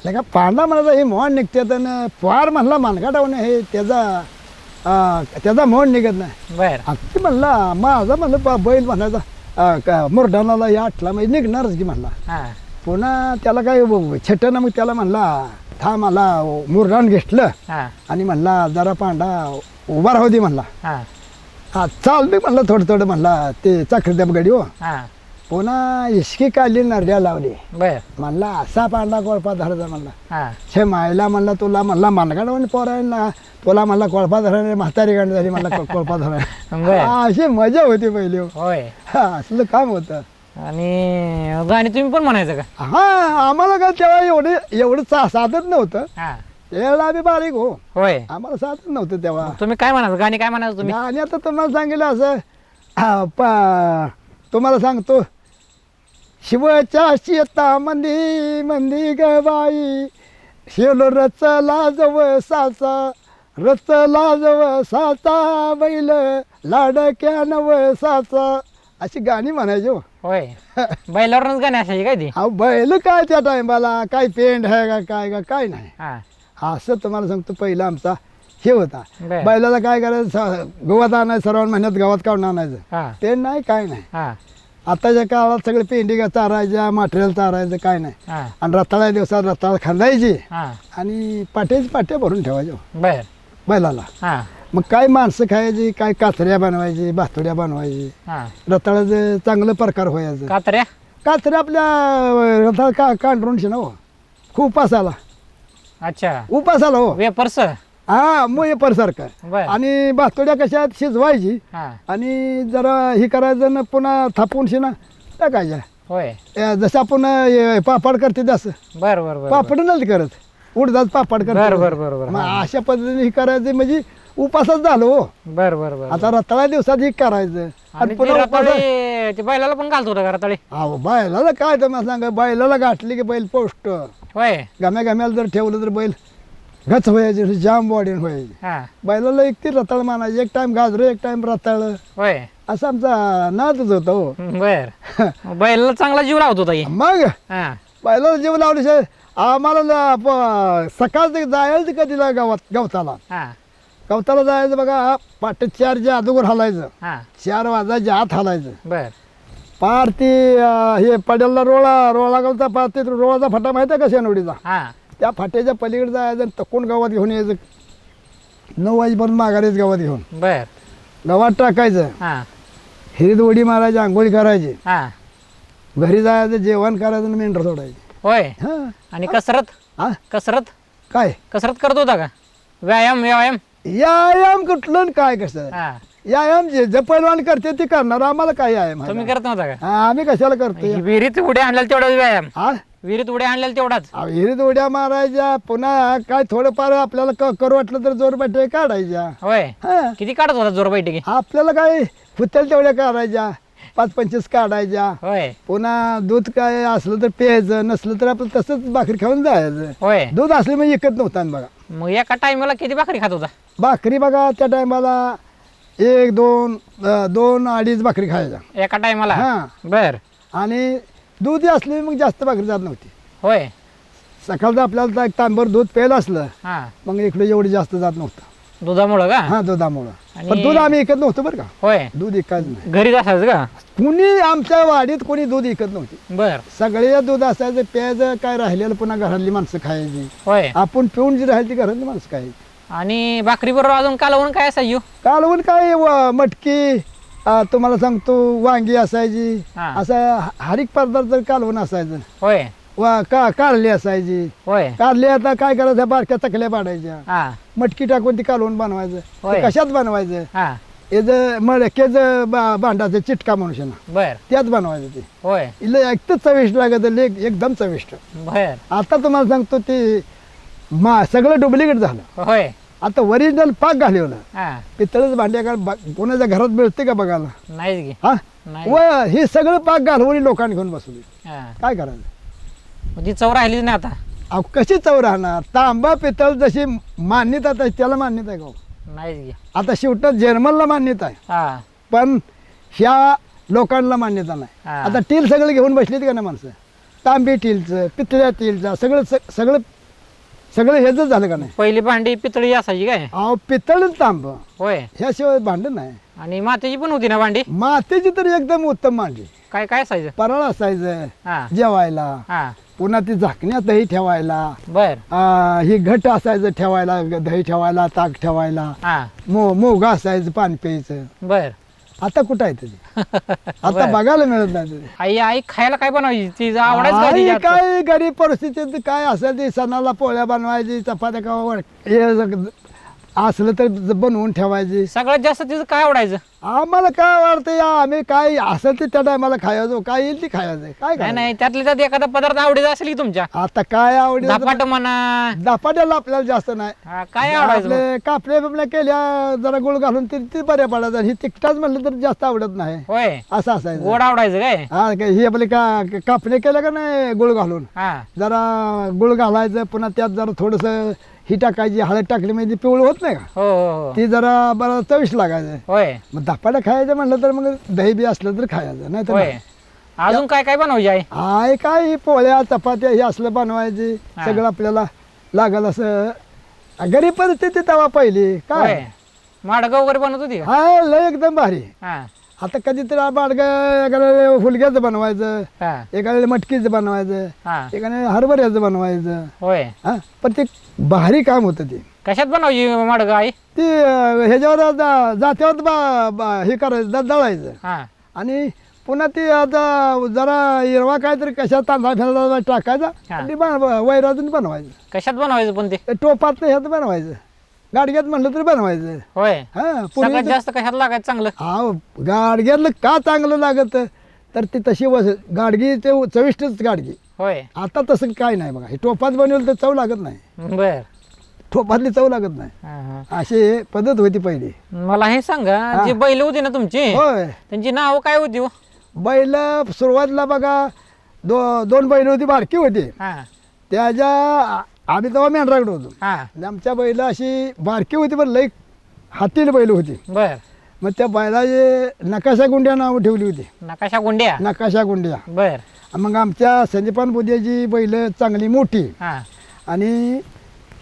का पांडा म्हणायचा हे मोहन निघतात आणि फार म्हणला मानकाटावून हे त्याचा मोहन निघत नाही बर अगदी म्हणला माझा म्हणलं बैल म्हणायचा मुरडाणाला या आठला म्हणजे निघणारच की म्हणला हा पुन्हा त्याला काय छट्ट्यानं मग त्याला म्हणला मला मुरडाण घेतलं हा आणि म्हणला जरा पांडा उभा राहू दे म्हणला हा हा चाल बी म्हणलं थोडं म्हणला ते चाकरी गाडी हो हा पुन्हा इश्की काढली नरड्या लावली बर म्हणला असा पांडा कोळपा धरायचा म्हणला हा छे मायला म्हणला तुला म्हणला मानगाडवानी पोरायला तुला म्हणला कोळपा धरायला म्हातारी गाडी झाली म्हणला कोळपा धरायला बर अशी मजा होती पहिली हो. होय हा असलं काम होतं आणि गाणी तुम्ही पण म्हणायचं का हा आम्हाला काय तेव्हा एवढं साधत नव्हतं हा याला आम्ही बारीक हो होय आम्हाला साधत नव्हतं तेव्हा तुम्ही काय म्हणायचं गाणी काय म्हणायचं तुम्ही आणि आता तुम्हाला सांगितलं असं तुम्हाला सांगतो, शिवच्या शेता मंदी मंदी ग बाई, शेलो रचला जवसाचा, रचला जवसाचा, बैल लाडक्या नवसाचा, अशी गाणी म्हणायची हो. होय बैलावरूनच गाणे असायची काय ती? अहो बैल काय त्या टायमाला काय पेंड आहे का काय का काय नाही. हा असं तुम्हाला सांगतो, पहिला आमचा हे होता. बर. बैलाला काय करायचं, गवत आणायचं, सर्व महिन्यात गवत काढून आणायचं. हा ते नाही काय नाही. हा आताच्या काळात सगळे पेंडी चारायच्या, मटेरियल चारायचं काय नाही. हा आणि रताळ्या दिवसात रताळ खांदायची हा आणि पाट्या भरून ठेवायच्या बर. बैलाला. हा मग काय माणसं खायची, काय काचऱ्या बनवायची, भातोड्या बनवायची, हा रताळाचं चांगलं प्रकार व्हायचं. कातऱ्या. काचऱ्या आपल्या रताळ कांडरून ना हो, खूप उपासाला अच्छा उपासाला हो. वेपर्स. हा मोयेपरसारखं. बर. आणि भातोड्या कशा शिजवायची हा आणि जरा हे करायचं ना, पुन्हा थापून शिना टाकायच्या. होय जसं आपण हे पापड करते तसं बर बर बर पापड नाही करत, उडदाच पापड बर करते. बर बर बर. मग अशा पद्धतीने हे करायचं म्हणजे उपासच झालं हो. बर बर बर. आता रताळ्या दिवसात हे करायचं आणि आणि ती पुन्हा उपास. रताळी ते बैलाला पण घालतो होता का रताळी? अहो बैलाला काय तुम्हाला सांगा, बैलाला गाठली की बैल पोस्ट होय. गम्याला जर ठेवलं तर बैल गच व्हायचे, जाम बॉडीन व्हायची. हा बैलाला एक ती रताळ मानायची, एक टाइम गाजर एक टाइम रताळ, होय असं आमचा नादच होता हो. बर. बैलाला चांगला जीव लावत होता की? मग हा बैलाला जीव लावल्याशिवाय आम्हाला सकाळचं जायचं कधीला गवताला हा गवताला जायचं बघा, पाटे 4च्या अगोदर हलायचं, हा 4 वाजायच्या आत हलायचं. बर. पार ती हे पडेलला रोळा गवता, पार ते रोळाचा फाटा माहिती आहे का शेनवडीचा, हा त्या फाट्याच्या पलीकडे जायचं आणि तकून गावात घेऊन यायचं. 9 वाजेपर्यंत माघारीच गावात घेऊन बर. गावात टाकायचं, हा हिरीत उडी मारायची, आंघोळी करायची, हा घरी जायचं, जेवण करायचं आणि मेंढर सोडायची. होय. हां आणि कसरत हा कसरत काय कसरत करत होता का? व्यायाम व्यायाम. व्यायाम कुठलं आणि काय कसं, हा व्यायाम जे पैलवान करते ते करणार, आम्हाला काय व्यायाम आहे? तुम्ही करत नव्हता का? हा, आम्ही कशाला करतोय? विहिरीत उड्या आणलेल्या तेवढाच व्यायाम. हा विहिरीत उड्या आणलेल्या तेवढाच. विहिरीत उड्या मारायच्या, पुन्हा काय थोडंफार आपल्याला करू वाटलं तर जोर बैठे काढायच्या. होय. हा किती काढत होता जोर बैठकी? आपल्याला काय फुटेल तेवढ्या काढायच्या, 5-25 काढायच्या. होय पुन्हा दूध काय असलं तर प्यायचं, नसलं तर आपण तसंच भाकरी खाऊन जायचं. होय. दूध असले म्हणजे एकत नव्हतं. आणि बघा मग एका टायमाला किती भाकरी खात होता? भाकरी बघा त्या टायमाला 1-2-2-2-2.5 भाकरी खायच्या. एका टायमाला? हा बर. आणि दूध असले मग जास्त भाकरी जात नव्हती. होय. सकाळचं आपल्याला एक तांबर दूध प्यायला असलं हा मग इकडे एवढी जास्त जात नव्हतं. दुधामुळं का? हा दुधामुळं. आणि- पण दूध आम्ही विकत नव्हतो बरं का, होय. दूध विकायच नाही. घरीच असायचं का? कुणी आमच्या वाडीत कोणी दूध विकत नव्हती. बर. सगळे दूध असायचं, प्यायचं, काय राहिलेलं पुन्हा घरातली माणसं खायची, होय. आपण पिऊन जी राहायची घरातली माणसं खायची. आणि भाकरी बरोबर अजून कालवून काय असायची? कालवण काय मटकी, तुम्हाला सांगतो वांगी असायची, हा. असं हरिक पदार्थ कालवण असायचं. होय. कारली असायची. होय. कारली आता काय करायचं, बारक्या चकल्या पाडायच्या, हा मटकी टाकून ती कालवण बनवायचं. होय. ते कशात बनवायचं, हा याचं मडक्याचं भांडाचं चिटका म्हणून बर. त्यात बनवायचं. ते होय. इला एकदम चविष्ट लागत, एकदम चविष्ट. बर. आता तुम्हाला सांगतो ते सगळं डुप्लिकेट झालं. होय. आता ओरिजिनल पाक घालवलं. हा पितळच भांड्या का कोणाच्या घरात मिळते का बघायला? नाहीच की. हा नाही. व हे सगळं पाक घालवून लोकांनी घेऊन बसवली. हा काय करायचं? ती चव राहिलीच नाही आता. अहो कशी चव राहणार? तांबा पितळ जशी मान्यता आहे त्याला मान्यता आहे का हो? नाहीच की. आता शेवटं जर्मनला मान्यता आहे, हा पण ह्या लोकांना मान्यता नाही. हा. आता टील सगळं घेऊन बसलीत का ना माणसं, तांबे टीलचं, पितळ्या टीलचं, सगळं सगळं सगळं हेच झालं का नाही? पहिली भांडी पितळी असायची काय? अहो पितळ तांब होय. ह्याशिवाय भांडण नाही. आणि मातीची पण होती ना भांडी? मातेची तर एकदम उत्तम मांडली. काय काय असायचं? पराळ असायचं हा जेवायला, हा पुन्हा ती झाकण्यात दही ठेवायला, बर. ही घट असायचं ठेवायला, दही ठेवायला, ताक ठेवायला, हा मोगा असायचं पाणी प्यायचं. बर. आता कुठं आहे ते? आता बघायला मिळत नाही ते. आई खायला काय बनवायची? ती आवडायचं का आई तिच्या हातचं? काय गरीब परिस्थितीत काय असेल ते, सणाला पोळ्या बनवायची, चपात्या हे असलं तर बनवून ठेवायची. सगळ्यात जास्त तिचं काय आवडायचं? आम्हाला काय वाटतं आम्ही काय असेल ते त्या टायमाला खायचो काय येईल ते खायचं काय नाही काय नाही त्यातल्या त्यात एखादा पदार्थ आवडीचा असेल की तुमच्या आता काय आवडत धपाट म्हणा धपाट्याला आपल्याला जास्त नाही हा, काय आवडायचं मग? आपले कापले बिपल्या केल्या जरा गुळ घालून ते बऱ्या पडायचं ही तिखटाच म्हणलं तर जास्त आवडत नाही होय असं असायचं गोड आवडायचं काय हा काय ही आपली कापणे केलं का नाही गुळ घालून हा जरा गुळ घालायचं पुन्हा त्यात जरा थोडंसं ही टाकायची हळद टाकली म्हणजे पिवळ होत नाही का हो हो हो ती जरा बरं चविष्ट लागायचं होय मग धपाटा खायचं म्हणलं तर मग दही बी असलं तर खायचं नाही तर होय अजून काय काय बनवायचे आहे आय काय ही पोळ्या चपात्या हे असलं बनवायची हा. सगळं आपल्याला लागल असं गरीब परिस्थिती तेव्हा पहिली होय काय माडगं वगैरे बनवत होती का हा लय एकदम भारी हा आता कधीतरी बाडग एखाद्या फुलक्याचं बनवायचं हा एखाद्या मटकीचं बनवायचं हा एखाद्या हरभऱ्याचं बनवायचं होय हा पण ते भारी काम होतं ते कशात बनवायची माडगं आई ती ह्याच्यावर जात्यावर हे करायचं दळायचं हा आणि पुन्हा ती आता जरा हिरवा काहीतरी कशा तांदळा फेला टाकायचा हा. आणि वैरातून बनवायचं कशात बनवायचं पण ते टोपात ह्यात बनवायचं गाडग्यात म्हणलं तरी बनवायचं होय हा सगळ्यात पूर्वी जास्त कशात लागायचं चांगलं हा गाडग्यातलं का चांगलं लागत तर ती तशी गाडगी ते चविष्टच गाडगी होय आता तसं काय नाही बघा हे टोपात बनवलं तर चव लागत नाही बर टोपातली चव लागत नाही हा, हा. अशी पद्धत होती पहिली मला हे सांगा हा. जी बैल होती ना तुमची होय त्यांची नाव काय होती हो? बैल सुरुवातीला बघा दोन बैल होती बारकी होती हा त्याच्या आम्ही तेव्हा मेंढराकडे होतो हा आणि आमच्या बैल अशी बारकी होती पण लई हातील बैल होती बर मग त्या बैलाचे नकाशा गुंड्या नाव ठेवली होती नकाशा गुंड्या नकाशा गुंड्या बर मग आमच्या संदीपान बुद्याची बैल चांगली मोठी हा आणि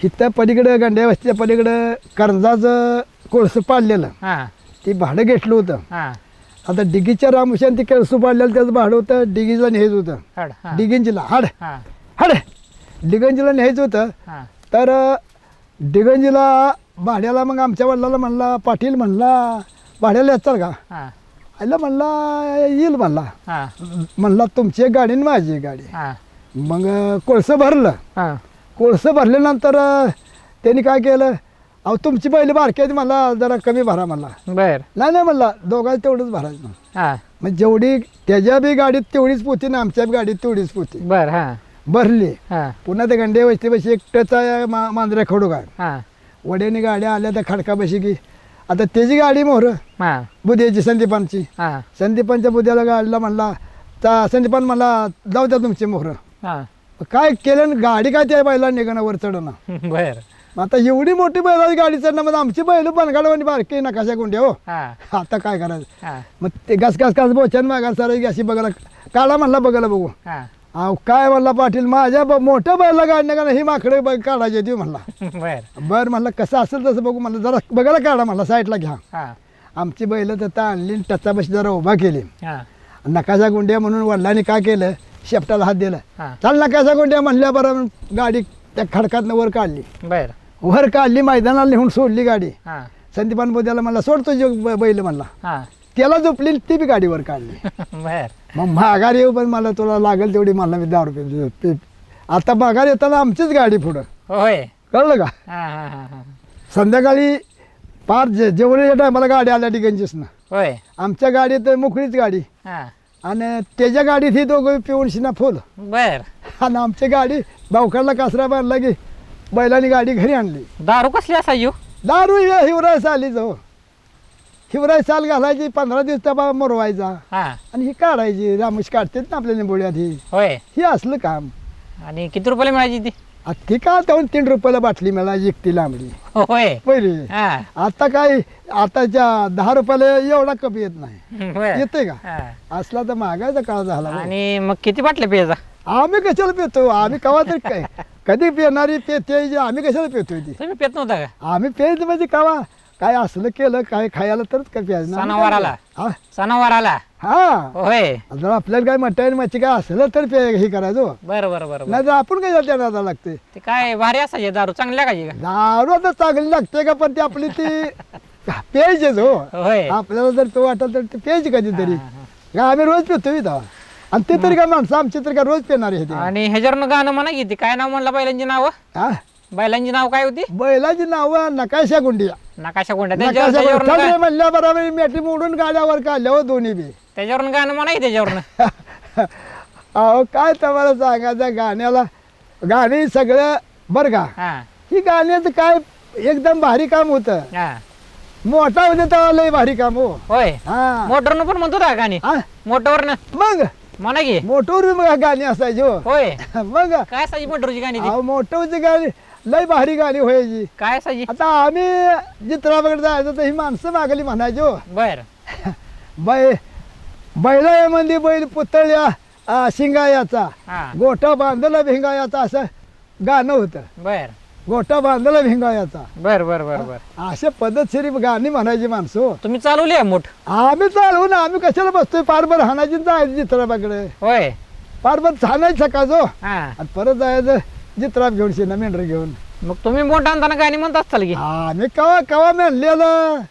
इथं पलीकडं गंड्या वस्तीच्या पलीकडं कर्जाचं कोळसं पाडलेलं हा ते भाडं घेतलं होतं हा आता डिगीच्या रामशान ती कोळसं पाडलेलं त्याचं भाडं होतं डिगीला न्यायचं होतं हड हा डिगंजीला हाड हा हाड डिगंजीला न्यायचं होतं हा तर डिगंजीला भाड्याला मग आमच्या वडिलाला म्हणला पाटील म्हणला भाड्याला येतात का हा आईला म्हणला येईल म्हणला हा म्हणला तुमची एक गाडी आणि माझी एक गाडी हा मग कोळसं भरलं हा कोळसं भरल्यानंतर त्यांनी काय केलं अहो तुमची पहिली बारकी आहे मला जरा कमी भरा म्हणला बर नाही म्हणला दोघांचं तेवढंच भरायचं हा मग जेवढी त्याच्या बी गाडीत तेवढीच पोती ना आमच्या बी गाडीत तेवढीच पोती बर हा भरली हा पुन्हा ते गंडे वस्तीपाशी एकटंचा मांजऱ्या खडू काय हा वड्याने गाड्या आल्या त्या खडकापाशी की आता त्याची गाडी मोहर हा बुद्याची संदीपानची हा संदीपानच्या बुद्याला गाडीला म्हणला संदीपान म्हणला जाऊ द्या तुमची मोहर हा काय केलं न गाडी काय त्या बैला निघणं वर चढणं बर मग आता एवढी मोठी बैलाची गाडी चढणं मग आमची बैल बनगाडवानी बारकी नकाशा गुंड्या हो हा आता काय करायचं हा मग ते घास बोच्यान मागा सर अशी बघायला काढा म्हणला बघायला बघू हा अहो काय म्हणला पाटील माझ्या मोठ्या बैला गाडण्या का ही माकडे काढायची होती म्हणला बर बरं म्हणलं कसं असेल तसं बघू म्हणलं जरा बघायला काढा म्हणला साईडला घ्या हा आमची बैल तर आणली टचापाशी जरा उभा केली हा नकाशा गुंड्या म्हणून वडिलांनी काय केलं शेपटाला हात दिला हा चाल नकाशा गुंड्या म्हणल्या बरं गाडी त्या खडकातनं वर काढली बर वर काढली मैदानाला नेऊन सोडली गाडी हा संदीपान बोद्याला म्हणला सोडतो जो बैल म्हणला हा त्याला झोपली ती बी गाडीवर काढली बर मग माघार येऊ पण मला तुला लागेल तेवढी मला मी 10 रुपये आता माघार येताना आमचीच गाडी पुढं होय कळलं का हा हा हा हा संध्याकाळी पार जेवढे टायमाला गाडी आल्या डिगंजीस ना होय आमच्या गाडीत मोकळीच गाडी हा आणि त्याच्या गाडीत ही दोघं पिऊन शिना फुल बर आणि आमची गाडी भावकाडला कासरा बांधला की बैलांनी गाडी घरी आणली दारू कसली असायची हो? दारू हिवराय सालीच हो हिवराय साल घालायची 15 दिवस त्या मोरवायचा हा आणि ही काढायची रामूश काढतात ना आपल्या निंबोळ्यात होय ही असलं काम आणि किती रुपयाला मिळायची ती ती का 2-3 रुपयाला बाटली मिळायची एकटी लांबडी होय पहिली हा आता काय आताच्या 10 रुपयाला एवढा कमी येत नाही बर येते का हा. असला तर महागायचा काळ झाला हो. आणि मग किती बाटल्या प्यायचा आम्ही कशाला पितो आम्ही कवा तरी काय कधी पिणारी पेते आम्ही कशाला पितोय ती तुम्ही पेत नव्हता का आम्ही प्यायचं म्हणजे कवा काय असलं केलं काय खायला तरच काय प्यायचं आम्ही काय सणावाराला? हा सणावाराला हा होय जर आपल्याला काय मटण मच्छी काय असलं तर हे करायचो बरं बरं बरं बरं. नाही तर आपण काय त्या नादा लागते ते काय भारी असायचे दारू चांगल्या काय का दारू आता चांगली लागते का पण ती आपली ती प्यायचीच हो होय आपल्याला जर तो वाटलं तर ते प्यायची कधीतरी का आम्ही रोज पितो तेव्हा आणि ते तरी काय माणसं आमची तरी काय रोज पिणार आहे ते आणि ह्याच्यावरनं गाणं म्हणा की ते काय नाव म्हणलं बैलांची नाव हा बैलांची नाव काय होती बैलाची नावं नकाशा गुंडिया नकाशा कोणत्या नकाशा त्याच्यावरून ठरले गा- म्हणल्या बरोबर मेटी मोडून गाड्यावर काढल्या हो दोन्ही बी त्याच्यावरून गाणं म्हणाय त्याच्यावरून अहो काय तुम्हाला सांगायचं गाण्याला गाणी सगळं बरं का हा ही गाण्याचं काय एकदम भारी काम होतं हा मोठा होते तेव्हा लय भारी काम हो होय हा मोटरनं पण म्हणतो का गाणी हा? मोटरवरनं मग म्हणा की मोठोर गाणी असायची हो होय मग काय असायची मोटरची गाणी ती अहो मोठवची गाणी लय भारी गाणी व्हायची काय असायची आता आम्ही चित्राबाकडे जायचं तर ही माणसं मागली म्हणायची हो बर बैलामध्ये बैल पुतळ्या शिंगायाचा हा गोठा बांधला भिंगायाचा असं गाणं होतं बर गोठा बांधला भिंगायाचा बर बर बर बर अशा पद्धतशीर गाणी म्हणायची माणसं हो. तुम्ही चालवली आहे मोठ आम्ही चालवून आम्ही कशाला बसतोय पारभर हाणायची जायचं चित्राबाकडे होय पारभर हाणायचं सकाळचो हा आणि परत जायचं चित्राप घेऊन शेणा मेंढर घेऊन मग तुम्ही मोठा आणताना गाणी म्हणत असाल की आम्ही कवा कवा म्हणलेलं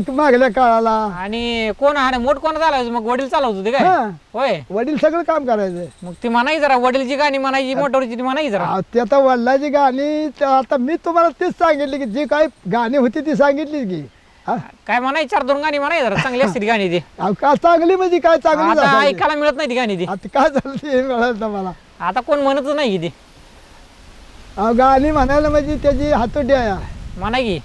मागल्या काळाला आणि कोण हा मोठ कोण चालवायचं मग वडील चालवत होते काय हा. होय वडील सगळं काम करायचं मग ती म्हणाई जरा वडीलची गाणी म्हणायची मोटरची ती म्हणाई जरा ते आता वडिलाची गाणी आता मी तुम्हाला तीच सांगितली की जी काय गाणी होती ती सांगितली की हा? काय म्हणाय 4-2 गाणी म्हणाय जरा चांगली असते ती गाणी ती अहो, का चांगली म्हणजे काय चांगली आता झाली? ऐकायला मिळत नाही ती गाणी ती आता काय झालं ते मिळालं मला आता कोण म्हणतच नाही की ती अहो, गाणी म्हणायला म्हणजे त्याची हातोटी आहे म्हणा की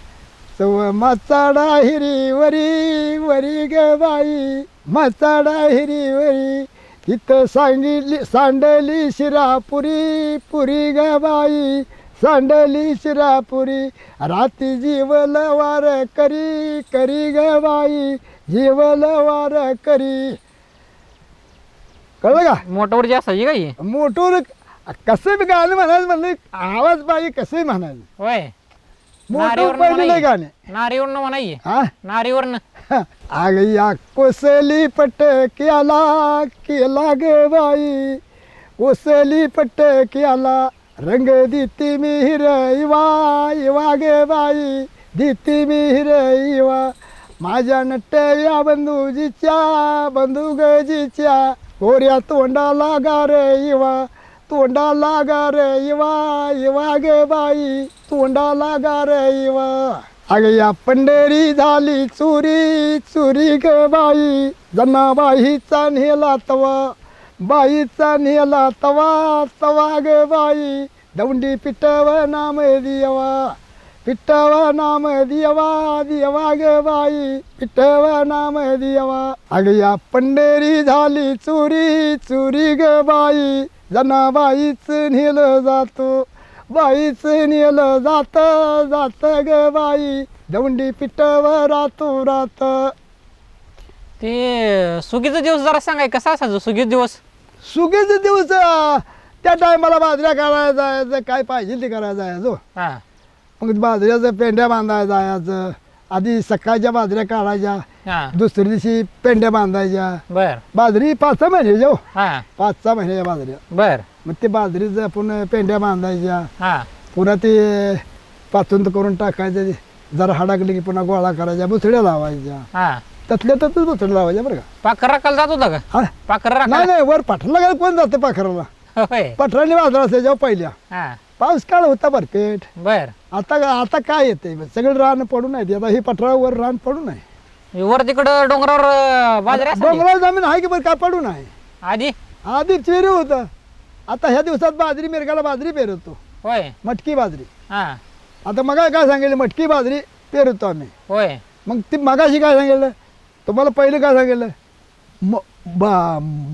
मचाडा हिरी वरी वरी ग बाई मचाडा हिरी वरी तिथं सांगितली सांडली शिरापुरी पुरी ग बाई सांडली शिरापुरी राती जीवल वार करी करी ग बाई जीवल वार करी कळलं का मोटरची असायची काही मोठून कसं बी गाणं म्हणायचं म्हणलं आवाज पाहिजे कसंही म्हणायचं होय मोठं नारीवरनं पहिले म्हणाई. गाणे नारीवरनं म्हणाई हा नारीवरनं आग या कोसली पटक्याला केला ग बाई कोसली पटक्याला रंग दिती मी हिरवा इवा ग बाई दिती मी हिरवा माझ्या नट्या बंधुगजीच्या कोऱ्या तोंडाला गार इवा तोंडाला गार इवा ग बाई तोंडाला गार इवा अग या पंढरी झाली चुरी चुरी ग बाई जनाबाईचा नेला तवा बाईचा नेला तवा तवा ग बाई दौंडी पिटव नाम दियवा पिटव नाम दियवा दियवा ग बाई पिटव नाम दियवा अग या पंढरी झाली चुरी चुरी ग बाई जनाबाईच नेलं जातो बाईच नेलं जात जात ग बाई दौंडी पिटव रातो रात ते सुगीचा दिवस जरा सांगाय कसा असायचा सुगीचा दिवस सुगीचे दिवस त्या टायमाला बाजऱ्या काढायला जायचं काय पाहिजे ते करायला जायचो हा मग बाजऱ्याचं पेंड्या बांधायला जायचं आधी सकाळच्या बाजऱ्या काढायच्या हा दुसऱ्या दिवशी पेंड्या बांधायच्या बर बाजरी 5-6 महिने जाऊ हा 5-6 महिन्याच्या बाजऱ्या बर मग ते बाजरीचं आपण पेंड्या बांधायच्या हा पुन्हा ते पाचुंत करून टाकायचं जरा हाडाकली की पुन्हा गोळा करायच्या बुचड्या लावायच्या हा त्यातल्या त्यातच बुचड्या लावायच्या बरं का पाखर राखायला जात होता का हा पाखर नाही राखायला नाही वर पठारला काय कोण जातं पाखराला होय पठराने बाजार असायच्या पहिल्या हा पाऊस काळ होता भरपेट बर आता काय येते सगळं रान पडून आहे आता ही पठरावर रान पडून आहे वर तिकडं डोंगरावर बाजरी असायची. डोंगराळ जमीन आहे की बरं काय पडून आहे आधी आधी चेरी होतं आता ह्या दिवसात बाजरी मिरगाला बाजरी पेरवतो होय मटकी बाजरी हा आता मग काय सांगितलं मटकी बाजरी पेरवतो आम्ही होय मग ती मगाशी काय सांगितलं तुम्हाला पहिलं काय सांगितलं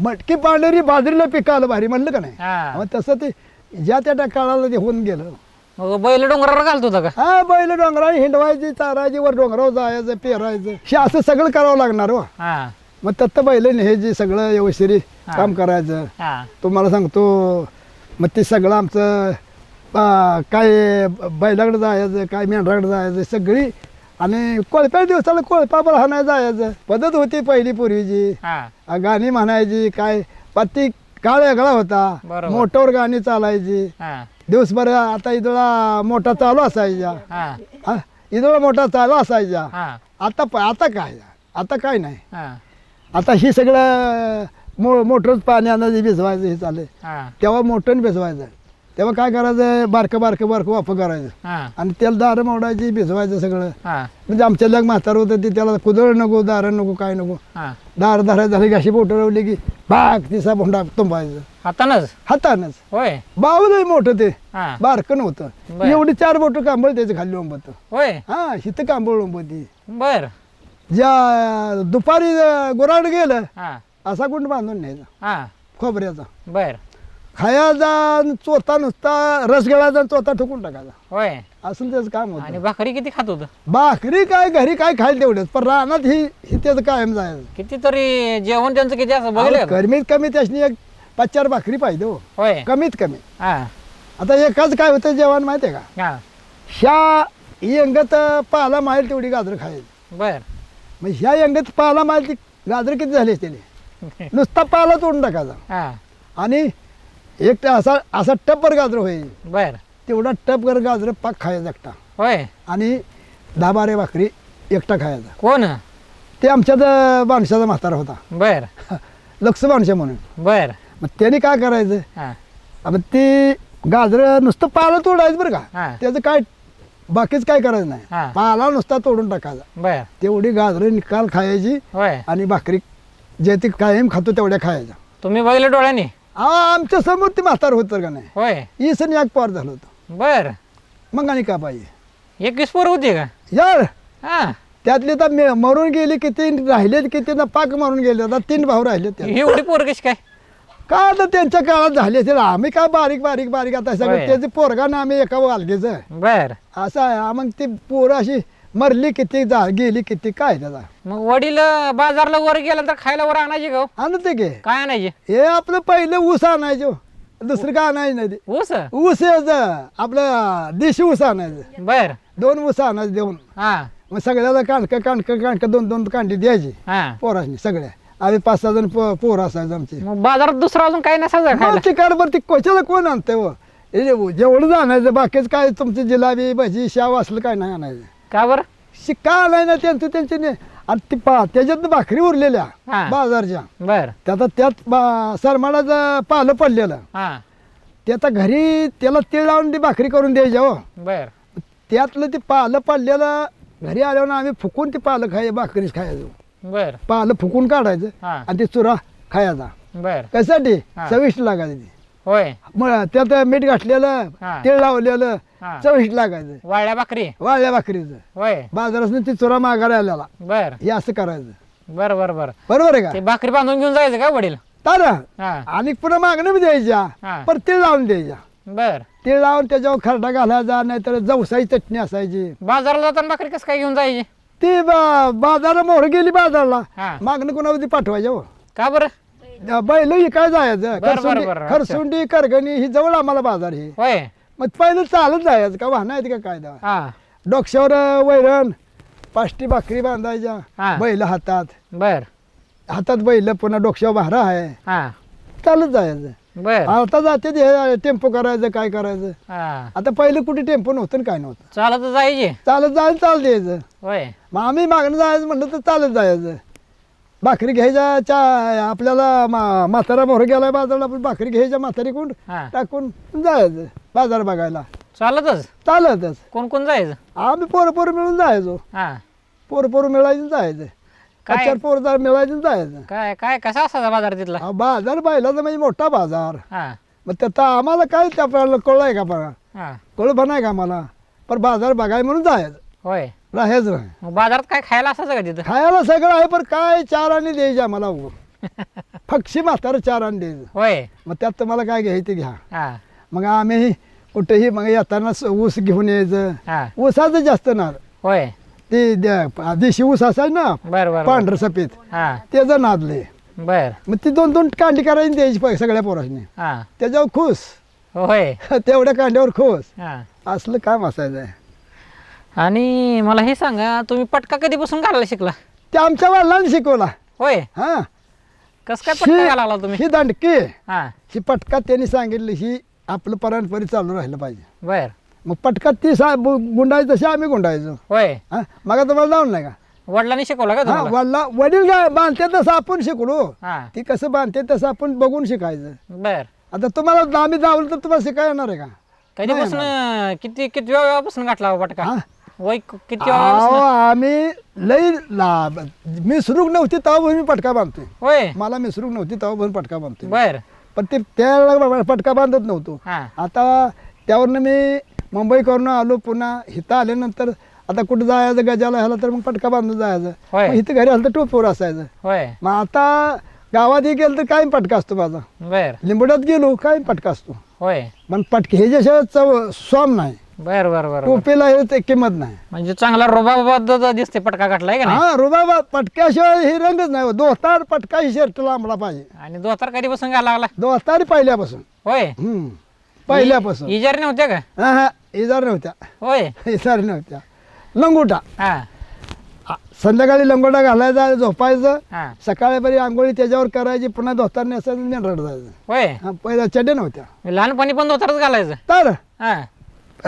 मटकी पांढरी बाजरीला पिकालं भारी म्हणलं का नाही हा मग तसं ते ज्या त्या काळाला ते होऊन गेलं मग बैल डोंगरावर घालत होता का हा बैल डोंगराने हिंडवायची चारायची वर डोंगरावर जायचं पेरायचं हे असं सगळं करावं लागणार हो हा मग तत्त बैल हे जे सगळं व्यवस्थित काम करायचं हा तुम्हाला सांगतो मग ते सगळं आमचं काय बैलाकडे जायचं काय मेंढराकडे जायचं सगळी आणि कोळप्या दिवसाला कोळपावर हाणायला जायचं पद्धत होती पहिली पूर्वीची हा गाणी म्हणायची काय पत्ती काळ वेगळा होता बरोबर. मोटरवर गाणी चालायची हा दिवसभर आता इथला मोठा चालू असायच्या हा हा इथला मोठा चालू असायच्या हा आता काय नाही हा आता ही सगळं मोटरच पाणी आणायचं भिजवायचं हे चालू हा तेव्हा मोटरने भिजवायचं तेव्हा काय करायचं, बारकं वाफं करायचं हा आणि त्याला दारं मोडायची, भिजवायचं सगळं. हा म्हणजे आमच्या लग म्हातारं होतं ते, त्याला कुदळ नको, दारं नको, काय नको. हा दार धरायचं झालं की अशी बोटं रवली की बाग तिसा भोंडा तुंबायचं हातानच हातानंच. होय बावलंही मोठं ते, हा बारकं नव्हतं. बरं. एवढी 4 बोटं कांबळ त्याच्या खाली ओंबत. होय हा हिथं कांबळ ओंबती. बर ज्या दुपारी गुराड गेलं हा असा गुंड बांधून न्यायचा हा खोबऱ्याचा, बर खायचा आणि चोथा नुसता रस गळायचा आणि चोथा ठोकून टाकायचा. होय असं त्याचं काम आणि होतं. भाकरी किती खात होत भाकरी काय घरी काय खायला तेवढंच, पण रानात ही त्याचं कायम जायचं. कितीतरी जेवण त्यांचं किती असं बघलं का? कमीत कमी त्याची एक 5-4 भाकरी पाहिजे हो, होय कमीत कमी. हा आता एकाच काय होतं जेवण माहिती आहे का, हा ह्या यंगत पाला माईल तेवढी गाजरं खायची. बर मग ह्या यंगत पाला माईल ती गाजरं किती झाली त्याने, नुसता पाला तोडून टाकायचा हा आणि एक असा असा टप्पर गाजर होईल, बर तेवढा टपकर गाजर पाक खायचा एकटा होय आणि 10-12 भाकरी एकटा खायचा. कोण ते आमच्यात माणसाचा म्हातारा होता, बर लक्ष माणसं म्हणून. बर मग त्याने काय करायचं, हा आता ते गाजर नुसतं पाला तोडायचं बरं का, हा त्याचं काय बाकीच काय करायचं नाही, हा. पाला नुसता तोडून टाकायचा. बर तेवढी गाजर निकाल खायची होय आणि भाकरी जे ती कायम खातो तेवढ्या खायच्या. तुम्ही बघितलं डोळ्याने आमच्या समोर ते म्हातार होतं का नाही, होय इसं एक पार झालं होतं. बर मग आणि का पाहिजे 21 पोरं होती का यार, हा त्यातले तर मरून गेले किती, राहिले किती ना पाक मरून गेले. आता 3 भाऊ राहिले ते. एवढी पोरं कशी काय का आता त्यांच्या काळात झाले असेल, आम्ही काय बारीक आता सगळं होय. त्याचे पोरगा ना आम्ही एका वालगेचं बर असं आहे. मग ती पोरं अशी मरली किती, गेली किती, काय त्याचा मग वडील बाजारला वर गेला तर खायला वर आणायचे का हो? आणते की. काय आणायचे हे आपलं पहिलं ऊस आणायचो, दुसरं काय आणायचं नाही ते. ऊस ऊस यायचं आपलं देशी ऊस आणायचं, बर 2 ऊस आणायचं देऊन. हा मग सगळ्याला कांडकं 2-2 कांडी द्यायची हा पोरांनी सगळ्या. आम्ही 5-6 जण पोरं असायचं आमचे. मग बाजारात दुसरा अजून काय नसायचं खायला ते कारभार ती कोच्याला कोण आणतंय हो? हे जेवढं आणायचं, बाकीच काय तुमची जिलाबी भजी शाव असलं काय नाही आणायचं. का बरं शिक्का आणाय ना त्यांचं त्यांचे नाही. आणि ती त्याच्यात भाकरी उरलेल्या हा. बाजारच्या, बर त्यात सरमाडाचं पालं पडलेलं, हा ते आता घरी त्याला तीळ लावून ती भाकरी करून द्यायच्या हो. बर त्यातलं ते पालं पडलेलं घरी आल्यावर आम्ही फुकून ते पालं भाकरीच खायचो. बर पालं फुकून काढायचं हा आणि ते चुरा खायचा. बर कशासाठी, हा. चविष्ट लागायची ती. होय मग त्यात मीठ घातलेलं, हा. तीळ लावलेलं, हा चविष्ट लागायचं. वाळ्या भाकरी वाळल्या भाकरीचं होय बाजारात ती चुरा मागायला आलेला, बर हे असं करायचं. बर बर बर बरोबर आहे का. ते भाकरी बांधून घेऊन जायचं का वडील तर हा आणि पुन्हा मागणं बी द्यायच्या, हा. पण तीळ लावून द्यायच्या. बर तीळ लावून त्याच्यावर खरडा घालायचा, नाहीतर जवसाची चटणी असायची. बाजारला जाताना भाकरी कसं काय घेऊन जायची ती बाजारात मोहर गेली बाजारला, हा मागणं कोणावरती पाठवायच्या हो. का बरं बैल ही काय जायचं, बरं, बरं, बरं. खरसुंडी करगणी ही जवळ आम्हाला बाजार ही. होय मग पहिलं चालत जायचं का, वाहन आहेत का काय दावा. हा डोक्यावर वैरण, पाष्टी भाकरी बांधायच्या, हा. बैल बर हातात बैल, पुन्हा डोक्यावर भारा आहे, हा चालत जायचं. बर आता जाते ते टेम्पो करायचं, काय करायचं. हा आता पहिलं कुठे टेम्पो नव्हतं आणि काय नव्हतं, चालत जायचे चालत जायचं, चालत यायचं. होय मग आम्ही मागणं जायचं म्हणलं तर चालत जायचं. भाकरी घ्यायच्या आपल्याला म्हातारा मोहर गेलाय बाजारला, आपण भाकरी घ्यायच्या म्हातारी कोण हा टाकून जायचं बाजार बघायला. चालतच चालतच कोण कोण जायचं आम्ही पोरं मिळून जायचो, हा पोरं मिळायचं जायचं, काय? 4 पोरं मिळायचं जायचं. काय काय कसा असायचा बाजार तिथला हा, बाजार बैलाचा म्हणजे मोठा बाजार. हा मग त्याचा आम्हाला काय आपल्याला कळलं आहे का बघा, हा कळू पण नाही का आम्हाला, पण बाजार बघाय म्हणून जायचं, होय राहायचं नाही. मग बाजारात काय खायला असायचं का तिथं खायला सगळं आहे, पण काय 4 आणे द्यायचे आम्हाला फक्षी म्हातारं 4 आणे द्यायचं. होय मग त्यात तुम्हाला काय घ्यायचं ते घ्या. हा मग आम्ही कुठेही मग येताना ऊस घेऊन यायचं. हा ऊसाचं जास्त नाद, होय ते देशी ऊस असायचं ना बर बर पांढरं सफेद, हा त्याचं नादले. बर मग ती 2-2 कांडी करायची द्यायची सगळ्या पोरांनी, हा त्याच्यावर खुश, होय तेवढ्या कांड्यावर खुश. हा असलं काम असायचं. आणि मला हे सांगा तुम्ही पटका कधीपासून घालायला शिकला ते आमच्या वडिलांनी शिकवला. होय हा कस काय पटका घालायला लागला तुम्ही ही दांडकी, हा ही पटका त्यांनी सांगितली, ही आपलं परंपरे चालू राहिलं पाहिजे. बर मग पटका ती गुंडायचं तशी आम्ही गुंडायचो. होय हा मग तुम्हाला जाऊन नाही का, वडिलांनी शिकवला का हा तुम्हाला वडील काय बांधते तसं आपण शिकलो, हा ती कसं बांधते तसं आपण बघून शिकायचं. बर आता तुम्हाला आम्ही जावलं तर तुम्हाला शिकाय येणार आहे का? कधीपासून किती वेळापासून गाठला पटका? हा? वय किती अहो, वेळापासून? आम्ही लई लाभ मिसरूक नव्हती तेव्हा मी पटका बांधतोय. होय मला मिसरूक नव्हती तेव्हा पण पटका बांधतोय. बर पण ते त्यावेळेला पटका बांधत नव्हतो. हा आता त्यावरनं मी मुंबई करून आलो, पुन्हा इथं आल्यानंतर आता कुठं जायचं गजाला ह्याला तर मग पटका बांधून जायचं. होय. मग इथं घरी आलं तर टोपीवर असायचं. होय मग आता गावातही गेलं तर काय पटका असतो माझा. बर लिंबोड्यात गेलो काय पटका असतो. होय पण पटके हे ज्याशिवाय स्वाम नाही, बर बर बर बर. टोपीला हे ते किंमत नाही. म्हणजे चांगला रोबाबाबत दिसते पटका गाठलाय का नाही? हा रुबाबा पटक्याशिवाय हे रंगच नाही हो. दोस्तार पटका ही शर्ट लांबला पाहिजे. आणि दोतार कधीपासून घाला लागला? दोस्तार पहिल्यापासून. होय पहिल्यापासून. इजारी नव्हत्या का? हा इजार नव्हत्या. होय इजार नव्हत्या. लंगोटा हा संध्याकाळी लंगोटा घालायचा, झोपायचं, हा सकाळीपर्यंत आंघोळी त्याच्यावर करायची, पुन्हा दोस्तार नेसायचं, मेंढरात जायचं. होय हा, पहिल्या चड्ड्या नव्हत्या. लहानपणी पण दोतारच घालायचं? तर हा